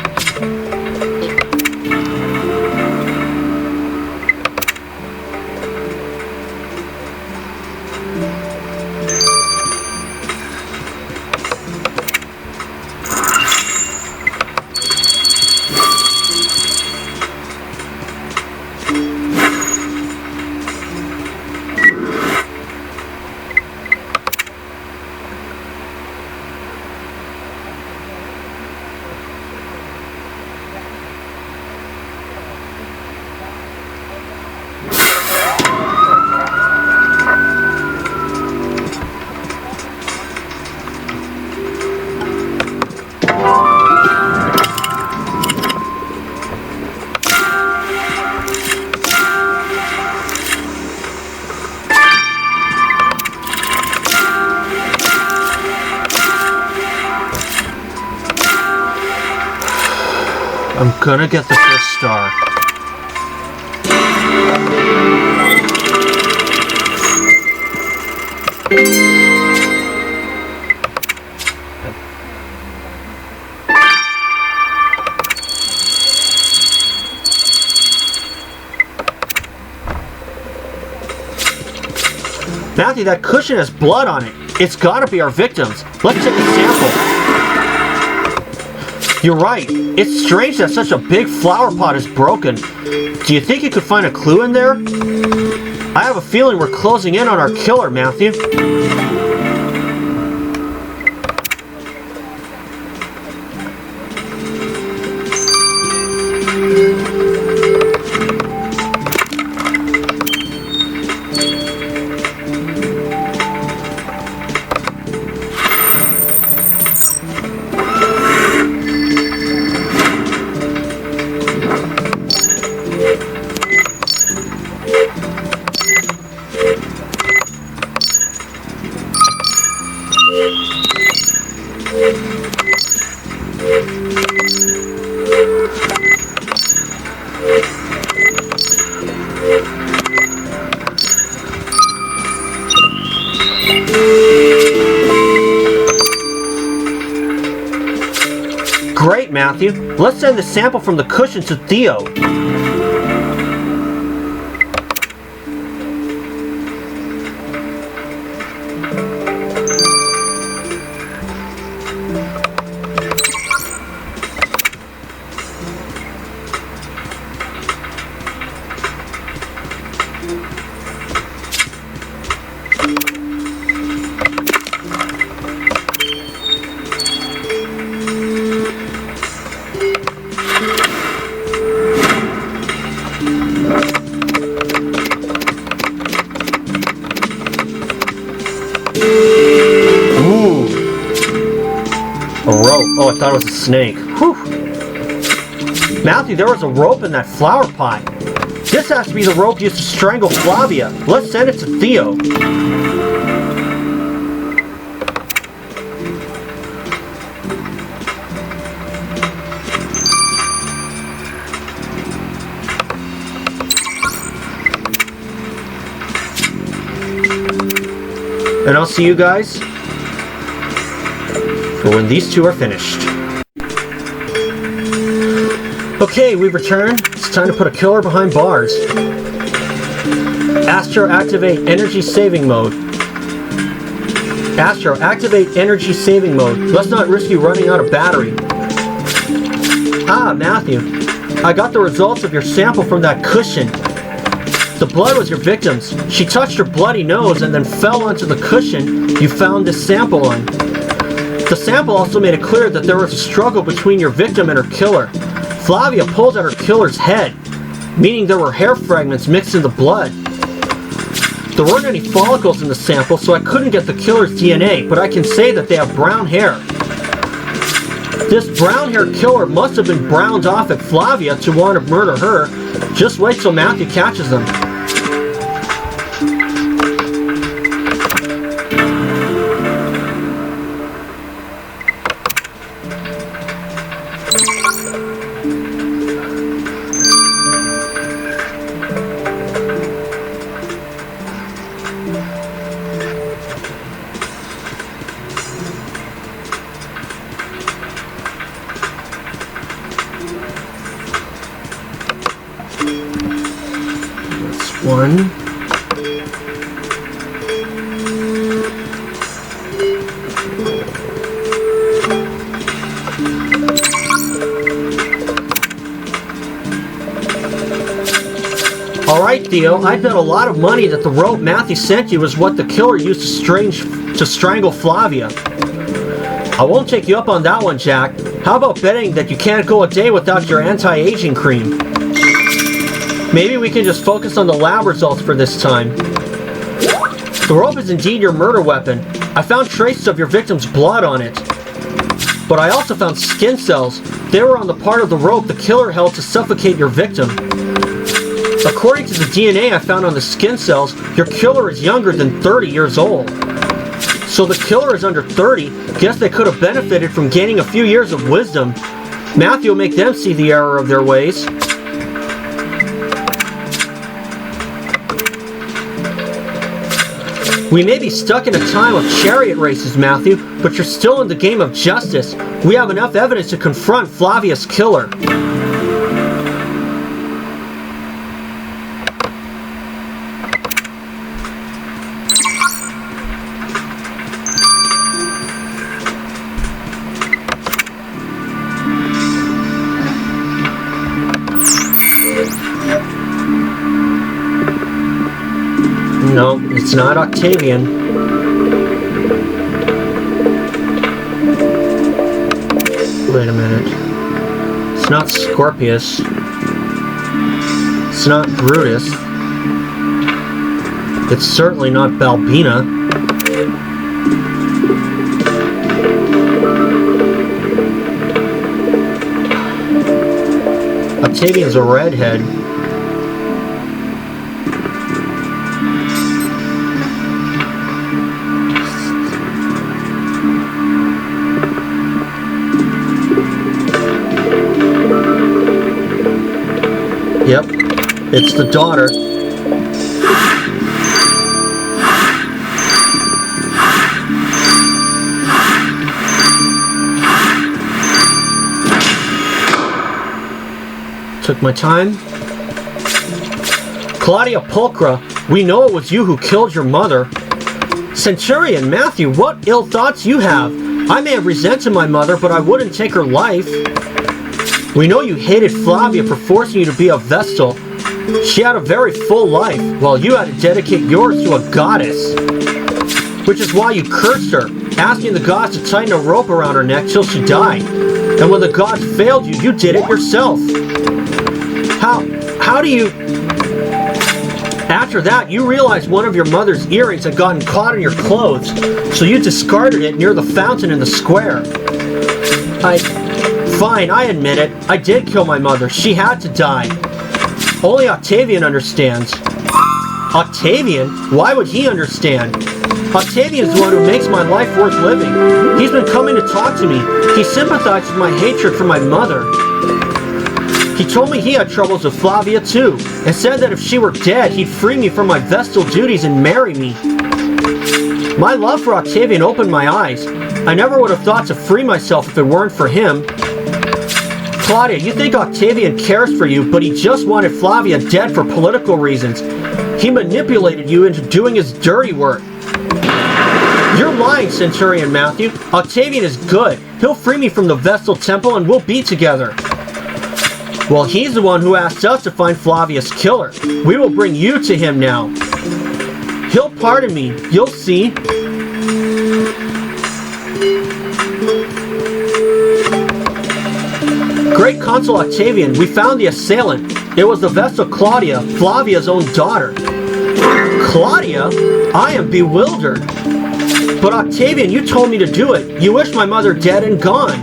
I'm gonna get the first star. Matthew, that cushion has blood on it. It's gotta be our victims. Let's take a sample. You're right. It's strange that such a big flower pot is broken. Do you think you could find a clue in there? I have a feeling we're closing in on our killer, Matthew. Great, Matthew. Let's send the sample from the cushion to Theo. Oh, I thought it was a snake. Whew. Matthew, there was a rope in that flower pot. This has to be the rope used to strangle Flavia. Let's send it to Theo. And I'll see you guys for when these two are finished. Okay, we've returned. It's time to put a killer behind bars. Astro activate energy saving mode. Astro, activate energy saving mode. Let's not risk you running out of battery. Ah, Matthew. I got the results of your sample from that cushion. The blood was your victim's. She touched her bloody nose and then fell onto the cushion you found this sample on. The sample also made it clear that there was a struggle between your victim and her killer. Flavia pulled at her killer's head, meaning there were hair fragments mixed in the blood. There weren't any follicles in the sample, so I couldn't get the killer's DNA, but I can say that they have brown hair. This brown-haired killer must have been browned off at Flavia to want to murder her. Just wait till Matthew catches them. One. Alright, Theo, I bet a lot of money that the rope Matthew sent you is what the killer used to strangle Flavia. I won't take you up on that one, Jack. How about betting that you can't go a day without your anti-aging cream? Maybe we can just focus on the lab results for this time. The rope is indeed your murder weapon. I found traces of your victim's blood on it. But I also found skin cells. They were on the part of the rope the killer held to suffocate your victim. According to the DNA I found on the skin cells, your killer is younger than 30 years old. So the killer is under 30. Guess they could have benefited from gaining a few years of wisdom. Matthew will make them see the error of their ways. We may be stuck in a time of chariot races, Matthew, but you're still in the game of justice. We have enough evidence to confront Flavia's killer. No, it's not Octavian. Wait a minute. It's not Scorpius. It's not Brutus. It's certainly not Balbina. Octavian's a redhead. Yep, it's the daughter. Took my time. Claudia Pulchra, we know it was you who killed your mother. Centurion, Matthew, what ill thoughts you have. I may have resented my mother, but I wouldn't take her life. We know you hated Flavia for forcing you to be a Vestal. She had a very full life, while you had to dedicate yours to a goddess. Which is why you cursed her, asking the gods to tighten a rope around her neck till she died. And when the gods failed you, you did it yourself. How do you... After that, you realized one of your mother's earrings had gotten caught in your clothes, so you discarded it near the fountain in the square. Fine, I admit it. I did kill my mother. She had to die. Only Octavian understands. Octavian? Why would he understand? Octavian's the one who makes my life worth living. He's been coming to talk to me. He sympathized with my hatred for my mother. He told me he had troubles with Flavia too, and said that if she were dead, he'd free me from my Vestal duties and marry me. My love for Octavian opened my eyes. I never would have thought to free myself if it weren't for him. Claudia, you think Octavian cares for you, but he just wanted Flavia dead for political reasons. He manipulated you into doing his dirty work. You're lying, Centurion Matthew. Octavian is good. He'll free me from the Vestal Temple and we'll be together. Well, he's the one who asked us to find Flavius' killer. We will bring you to him now. He'll pardon me. You'll see. Great Consul Octavian, we found the assailant. It was the Vestal Claudia, Flavia's own daughter. Claudia? I am bewildered. But Octavian, you told me to do it. You wish my mother dead and gone.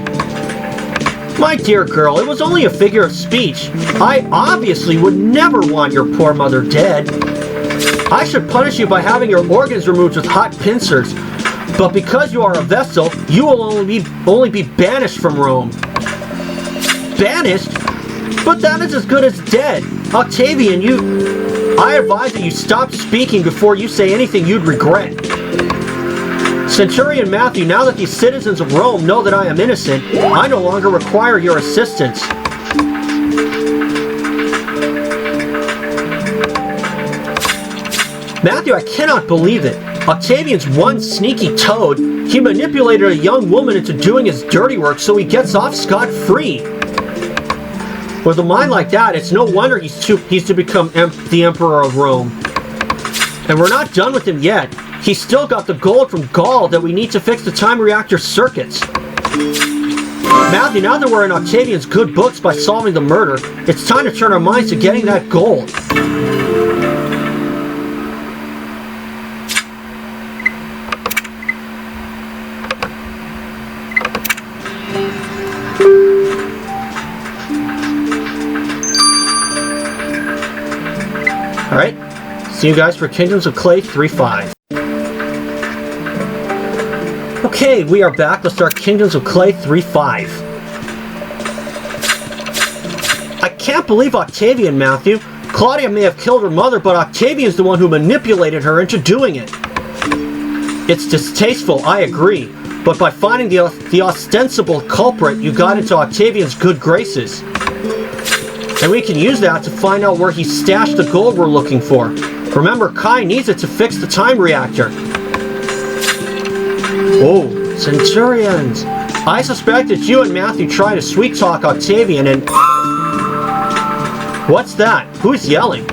My dear girl, it was only a figure of speech. I obviously would never want your poor mother dead. I should punish you by having your organs removed with hot pincers. But because you are a Vestal, you will only be banished from Rome. Banished? But that is as good as dead. Octavian, I advise that you stop speaking before you say anything you'd regret. Centurion Matthew, now that these citizens of Rome know that I am innocent, I no longer require your assistance. Matthew, I cannot believe it. Octavian's one sneaky toad. He manipulated a young woman into doing his dirty work so he gets off scot-free. With a mind like that, it's no wonder he's to become the Emperor of Rome. And we're not done with him yet. He's still got the gold from Gaul that we need to fix the time reactor circuits. Matthew, now that we're in Octavian's good books by solving the murder, it's time to turn our minds to getting that gold. Alright, see you guys for Kingdoms of Clay 3.5. Okay, we are back. Let's start Kingdoms of Clay 3.5. I can't believe Octavian, Matthew. Claudia may have killed her mother, but Octavian's the one who manipulated her into doing it. It's distasteful, I agree, but by finding the ostensible culprit, you got into Octavian's good graces. And we can use that to find out where he stashed the gold we're looking for. Remember, Kai needs it to fix the time reactor. Oh, Centurions! I suspect that you and Matthew tried to sweet-talk Octavian and... What's that? Who's yelling?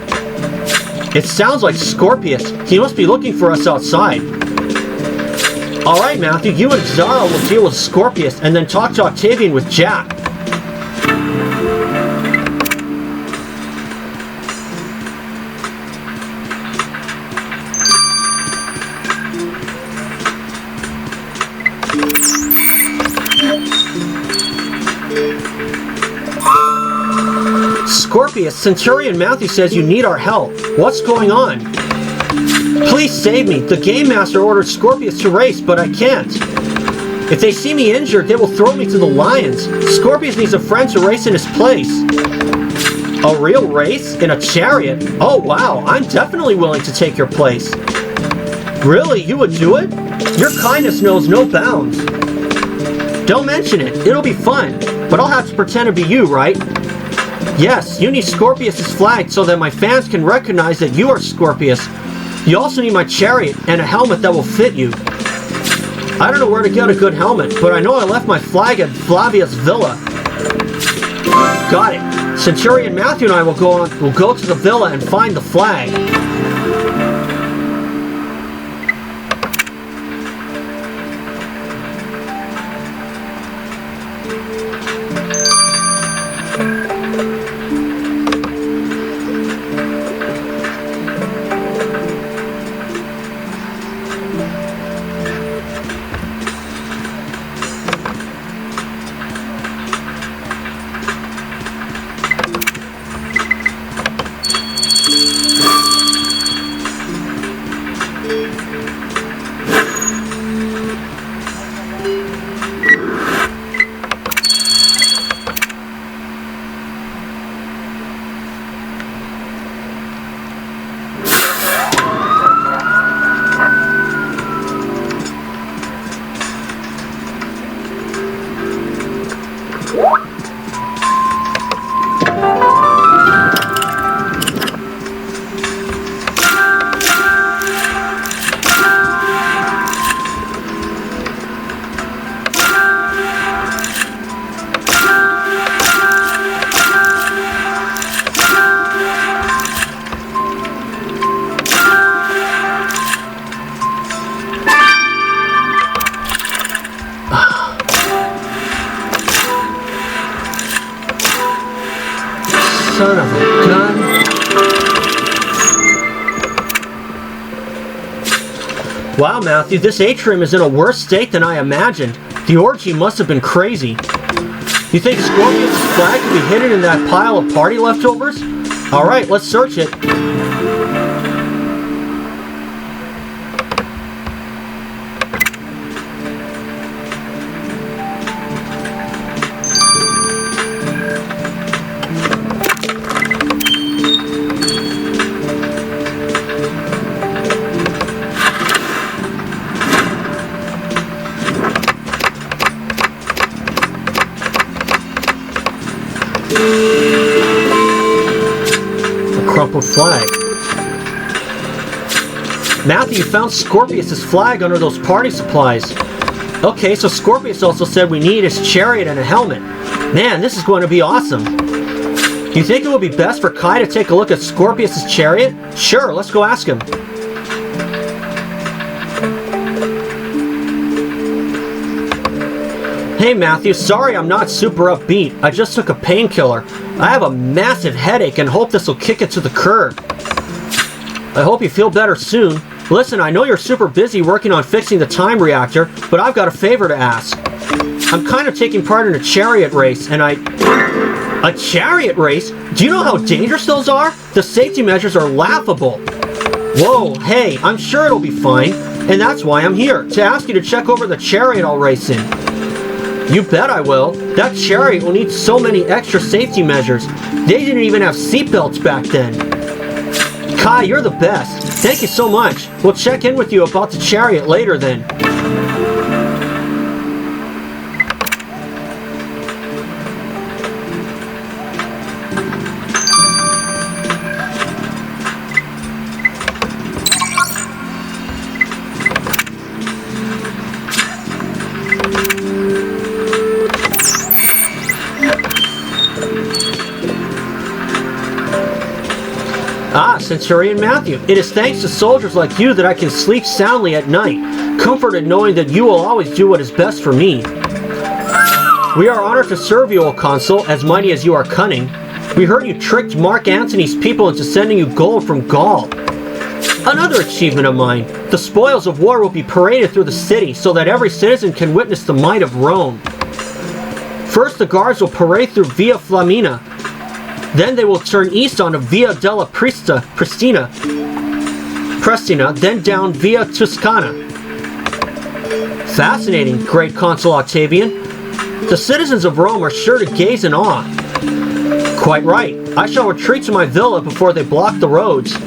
It sounds like Scorpius. He must be looking for us outside. Alright, Matthew, you and Zara will deal with Scorpius and then talk to Octavian with Jack. Scorpius, Centurion Matthew says you need our help. What's going on? Please save me. The Game Master ordered Scorpius to race, but I can't. If they see me injured, they will throw me to the lions. Scorpius needs a friend to race in his place. A real race? In a chariot? Oh wow, I'm definitely willing to take your place. Really? You would do it? Your kindness knows no bounds. Don't mention it. It'll be fun. But I'll have to pretend to be you, right? Yes, you need Scorpius' flag so that my fans can recognize that you are Scorpius. You also need my chariot and a helmet that will fit you. I don't know where to get a good helmet, but I know I left my flag at Flavia's villa. Got it. Centurion Matthew and I will go to the villa and find the flag. son of a gun. Wow, Matthew, this atrium is in a worse state than I imagined. The orgy must have been crazy. You think Scorpius' flag could be hidden in that pile of party leftovers? Alright, let's search it. Flag. Matthew, you found Scorpius' flag under those party supplies. Okay, so Scorpius also said we need his chariot and a helmet. Man, this is going to be awesome. Do you think it would be best for Kai to take a look at Scorpius' chariot? Sure, let's go ask him. Hey Matthew, sorry I'm not super upbeat. I just took a painkiller. I have a massive headache and hope this will kick it to the curb. I hope you feel better soon. Listen, I know you're super busy working on fixing the time reactor, but I've got a favor to ask. I'm kind of taking part in a chariot race, and A chariot race? Do you know how dangerous those are? The safety measures are laughable. Whoa, hey, I'm sure it'll be fine, and that's why I'm here, to ask you to check over the chariot I'll race in. You bet I will. That chariot will need so many extra safety measures. They didn't even have seatbelts back then. Kai, you're the best. Thank you so much. We'll check in with you about the chariot later then. Ah, Centurion Matthew, it is thanks to soldiers like you that I can sleep soundly at night, comforted knowing that you will always do what is best for me. We are honored to serve you, O Consul, as mighty as you are cunning. We heard you tricked Mark Antony's people into sending you gold from Gaul. Another achievement of mine, the spoils of war will be paraded through the city so that every citizen can witness the might of Rome. First, the guards will parade through Via Flaminia. Then they will turn east onto Via della Prestina, then down Via Tuscana. Fascinating, great Consul Octavian. The citizens of Rome are sure to gaze in awe. Quite right. I shall retreat to my villa before they block the roads.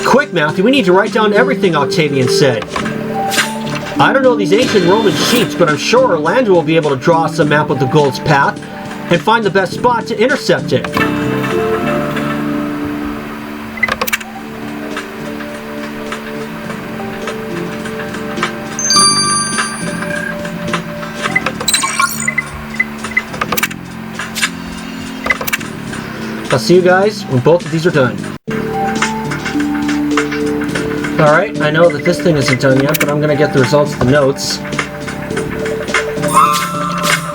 Quick, Matthew, we need to write down everything Octavian said. I don't know these ancient Roman sheets, but I'm sure Orlando will be able to draw us a map of the Gold's Path and find the best spot to intercept it. I'll see you guys when both of these are done. Alright, I know that this thing isn't done yet, but I'm going to get the results of the notes.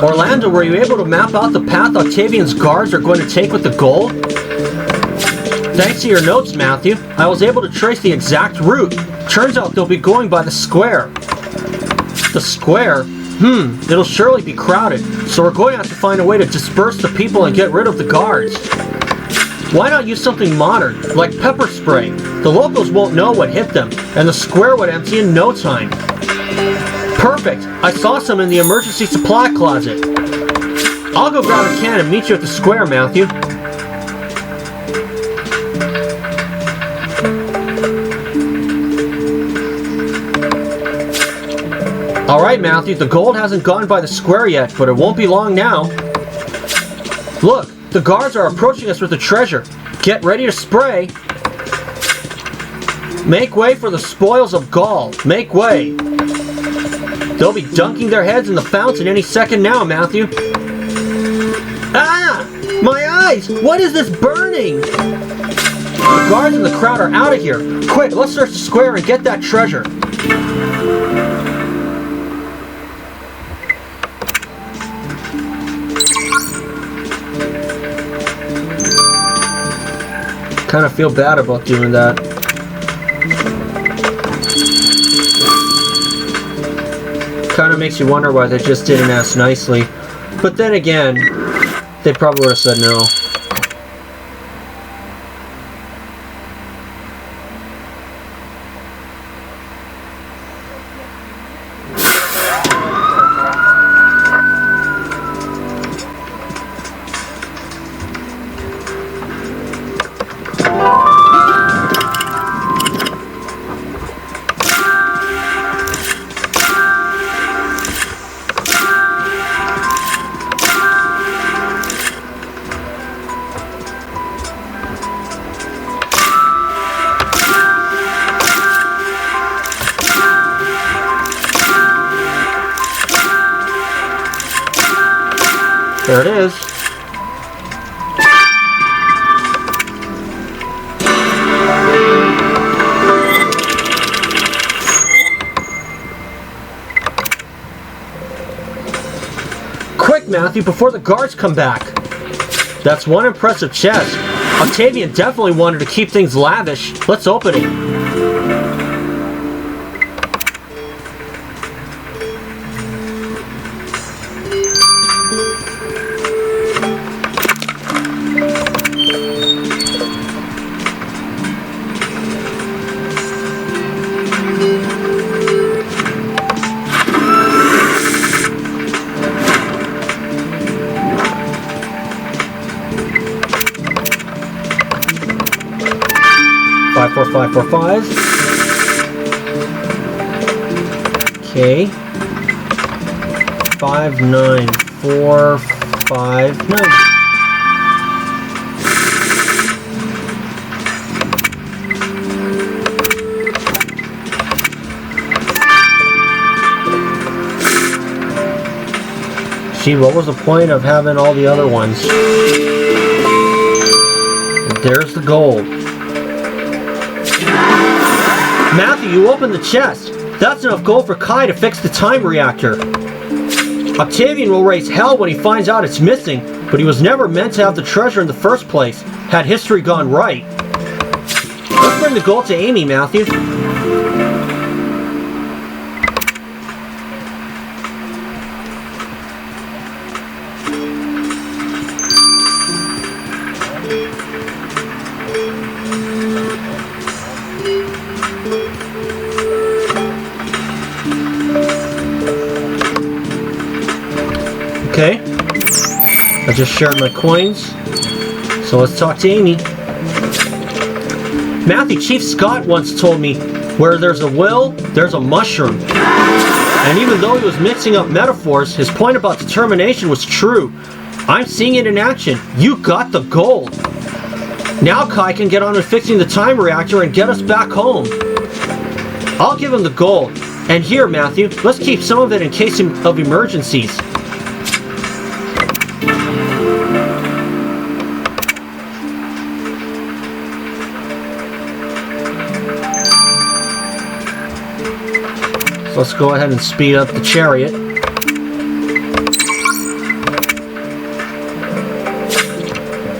Orlando, were you able to map out the path Octavian's guards are going to take with the gold? Thanks to your notes, Matthew, I was able to trace the exact route. Turns out they'll be going by the square. The square? It'll surely be crowded, so we're going to have to find a way to disperse the people and get rid of the guards. Why not use something modern, like pepper spray? The locals won't know what hit them, and the square would empty in no time. Perfect! I saw some in the emergency supply closet. I'll go grab a can and meet you at the square, Matthew. Alright, Matthew, the gold hasn't gone by the square yet, but it won't be long now. Look, the guards are approaching us with the treasure. Get ready to spray. Make way for the spoils of Gaul. Make way. They'll be dunking their heads in the fountain any second now, Matthew. Ah! My eyes! What is this burning? The guards in the crowd are out of here. Quick, let's search the square and get that treasure. Kind of feel bad about doing that. Kind of makes you wonder why they just didn't ask nicely. But then again, they probably would have said no. There it is. Quick, Matthew, before the guards come back. That's one impressive chest. Octavian definitely wanted to keep things lavish. Let's open it. 54545. Okay. 59459. Gee, what was the point of having all the other ones? There's the gold. Matthew, you opened the chest. That's enough gold for Kai to fix the time reactor. Octavian will raise hell when he finds out it's missing, but he was never meant to have the treasure in the first place, had history gone right. Let's bring the gold to Amy, Matthew. Okay, I just shared my coins, so let's talk to Amy. Matthew, Chief Scott once told me, where there's a will, there's a mushroom. And even though he was mixing up metaphors, his point about determination was true. I'm seeing it in action. You got the gold. Now Kai can get on with fixing the time reactor and get us back home. I'll give him the gold. And here, Matthew, let's keep some of it in case of emergencies. Let's go ahead and speed up the chariot.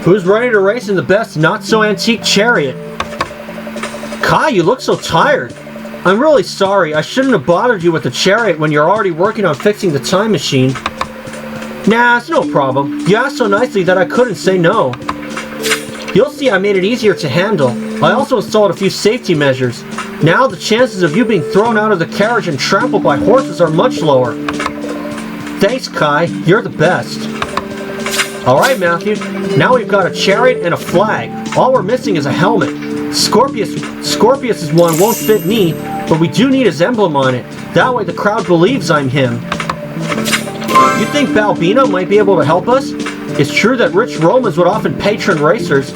Who's ready to race in the best not-so-antique chariot? Kai, you look so tired. I'm really sorry. I shouldn't have bothered you with the chariot when you're already working on fixing the time machine. Nah, it's no problem. You asked so nicely that I couldn't say no. You'll see I made it easier to handle. I also installed a few safety measures. Now the chances of you being thrown out of the carriage and trampled by horses are much lower. Thanks, Kai. You're the best. Alright, Matthew. Now we've got a chariot and a flag. All we're missing is a helmet. Scorpius's one won't fit me, but we do need his emblem on it. That way the crowd believes I'm him. You think Balbina might be able to help us? It's true that rich Romans would often patron racers.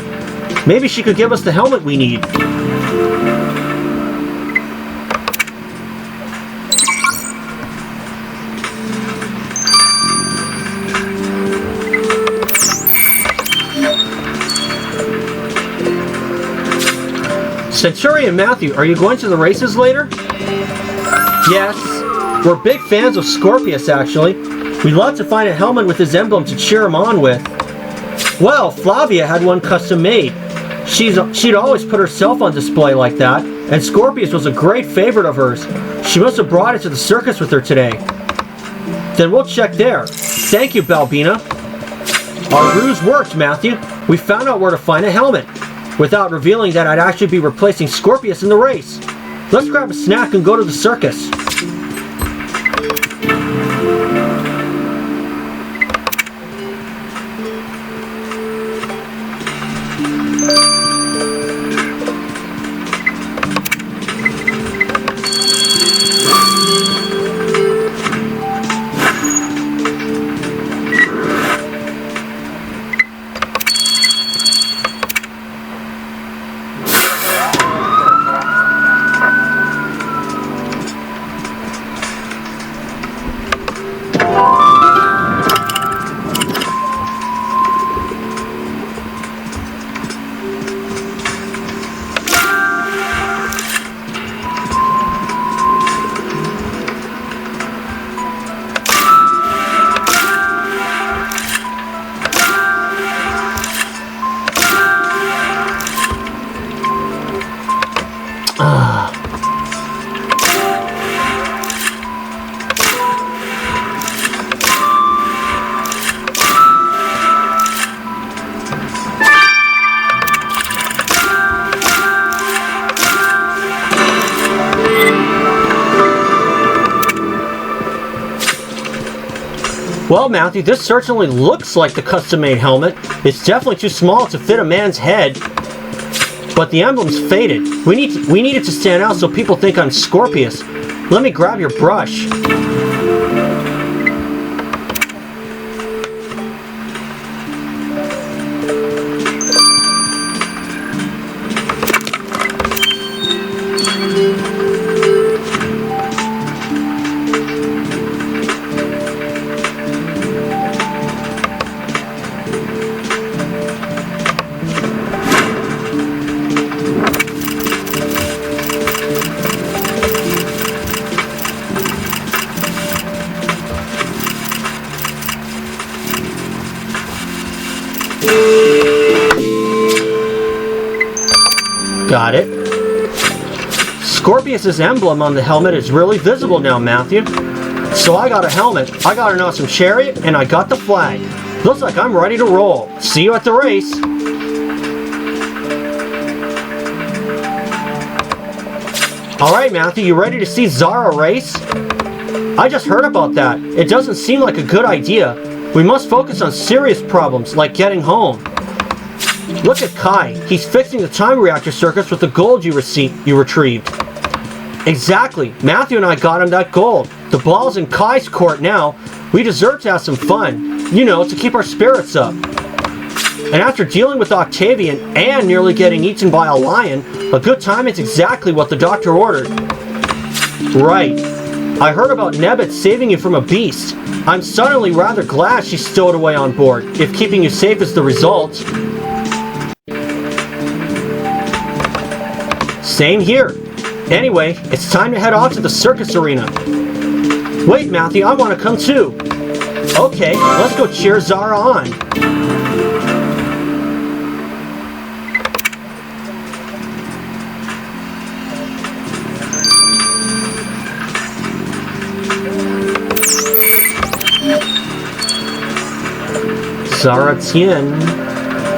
Maybe she could give us the helmet we need. Centurion Matthew, are you going to the races later? Yes. We're big fans of Scorpius, actually. We'd love to find a helmet with his emblem to cheer him on with. Well, Flavia had one custom made. She'd always put herself on display like that, and Scorpius was a great favorite of hers. She must have brought it to the circus with her today. Then we'll check there. Thank you, Balbina. Our ruse worked, Matthew. We found out where to find a helmet, without revealing that I'd actually be replacing Scorpius in the race. Let's grab a snack and go to the circus. Well, Matthew, this certainly looks like the custom-made helmet. It's definitely too small to fit a man's head. But the emblem's faded. We need it to stand out so people think I'm Scorpius. Let me grab your brush. Got it. Scorpius's emblem on the helmet is really visible now, Matthew. So I got a helmet, I got an awesome chariot, and I got the flag. Looks like I'm ready to roll. See you at the race. Alright, Matthew, you ready to see Zara race? I just heard about that. It doesn't seem like a good idea. We must focus on serious problems, like getting home. Look at Kai. He's fixing the time reactor circuits with the gold you retrieved. Exactly. Matthew and I got him that gold. The ball's in Kai's court now. We deserve to have some fun. You know, to keep our spirits up. And after dealing with Octavian and nearly getting eaten by a lion, a good time is exactly what the doctor ordered. Right. I heard about Nebbit saving you from a beast. I'm suddenly rather glad she's stowed away on board, if keeping you safe is the result. Same here. Anyway, it's time to head off to the circus arena. Wait, Matthew, I want to come too. Okay, let's go cheer Zara on. Zara Tien.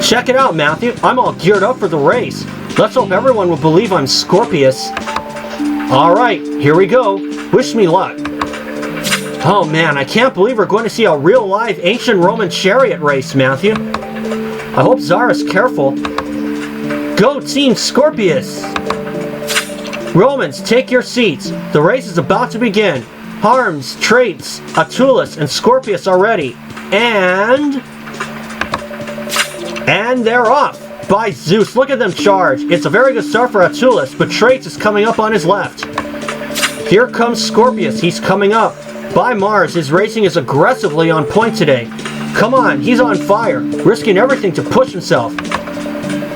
Check it out, Matthew. I'm all geared up for the race. Let's hope everyone will believe I'm Scorpius. Alright, here we go. Wish me luck. Oh man, I can't believe we're going to see a real live ancient Roman chariot race, Matthew. I hope Zara's careful. Go Team Scorpius! Romans, take your seats. The race is about to begin. Harms, Traits, Atulus, and Scorpius are ready. And they're off! By Zeus, look at them charge. It's a very good start for Atulus, but Traits is coming up on his left. Here comes Scorpius, he's coming up. By Mars, his racing is aggressively on point today. Come on, he's on fire, risking everything to push himself.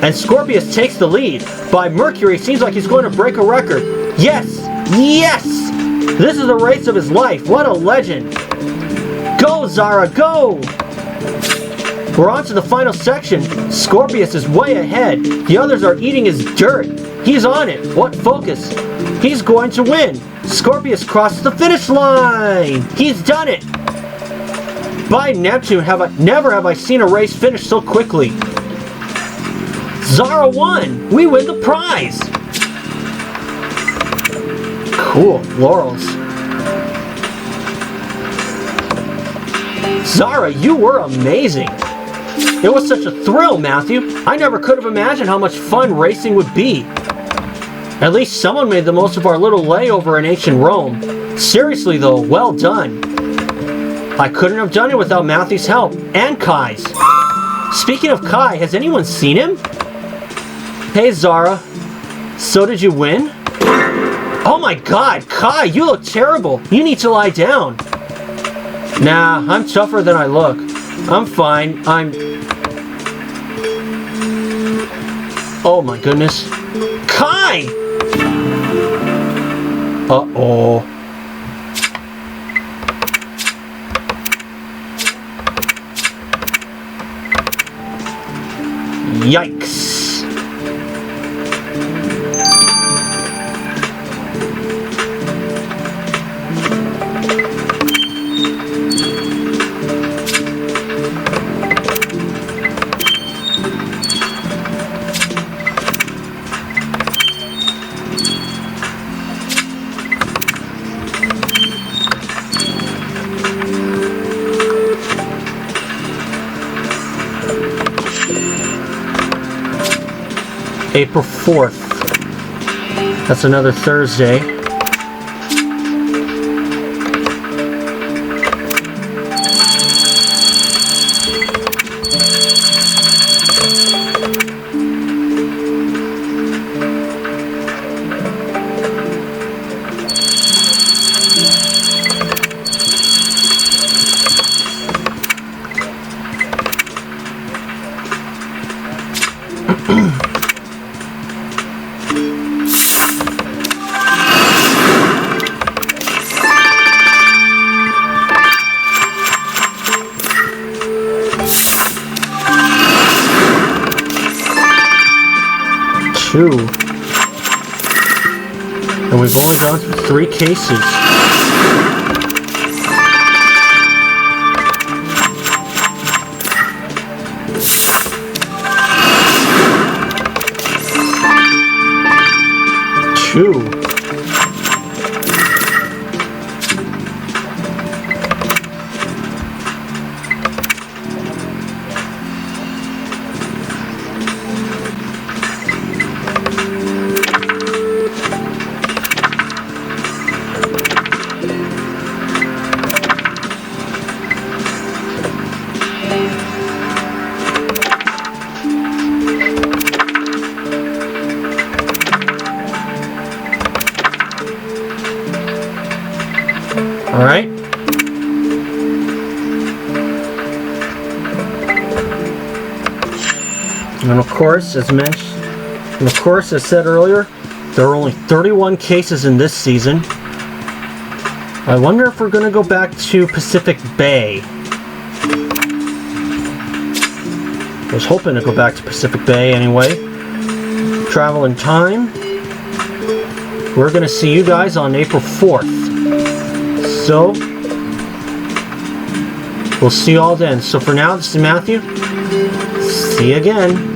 And Scorpius takes the lead. By Mercury, seems like he's going to break a record. Yes! Yes! This is the race of his life. What a legend. Go, Zara, go! We're on to the final section. Scorpius is way ahead. The others are eating his dirt. He's on it. What focus? He's going to win. Scorpius crosses the finish line. He's done it. By Neptune, never have I seen a race finish so quickly. Zara won. We win the prize. Cool. Laurels. Zara, you were amazing. It was such a thrill, Matthew. I never could have imagined how much fun racing would be. At least someone made the most of our little layover in ancient Rome. Seriously though, well done. I couldn't have done it without Matthew's help, and Kai's. Speaking of Kai, has anyone seen him? Hey Zara, so did you win? Oh my god, Kai, you look terrible. You need to lie down. Nah, I'm tougher than I look. I'm fine, Oh my goodness. Kai! Uh-oh. Yikes. April 4th. That's another Thursday. And we've only gone through 3 cases. Two. Alright. And of course, as mentioned, and of course, as said earlier, there are only 31 cases in this season. I wonder if we're going to go back to Pacific Bay. I was hoping to go back to Pacific Bay anyway. Travel in time. We're going to see you guys on April 4th. So, we'll see you all then. So for now, this is Matthew. See you again.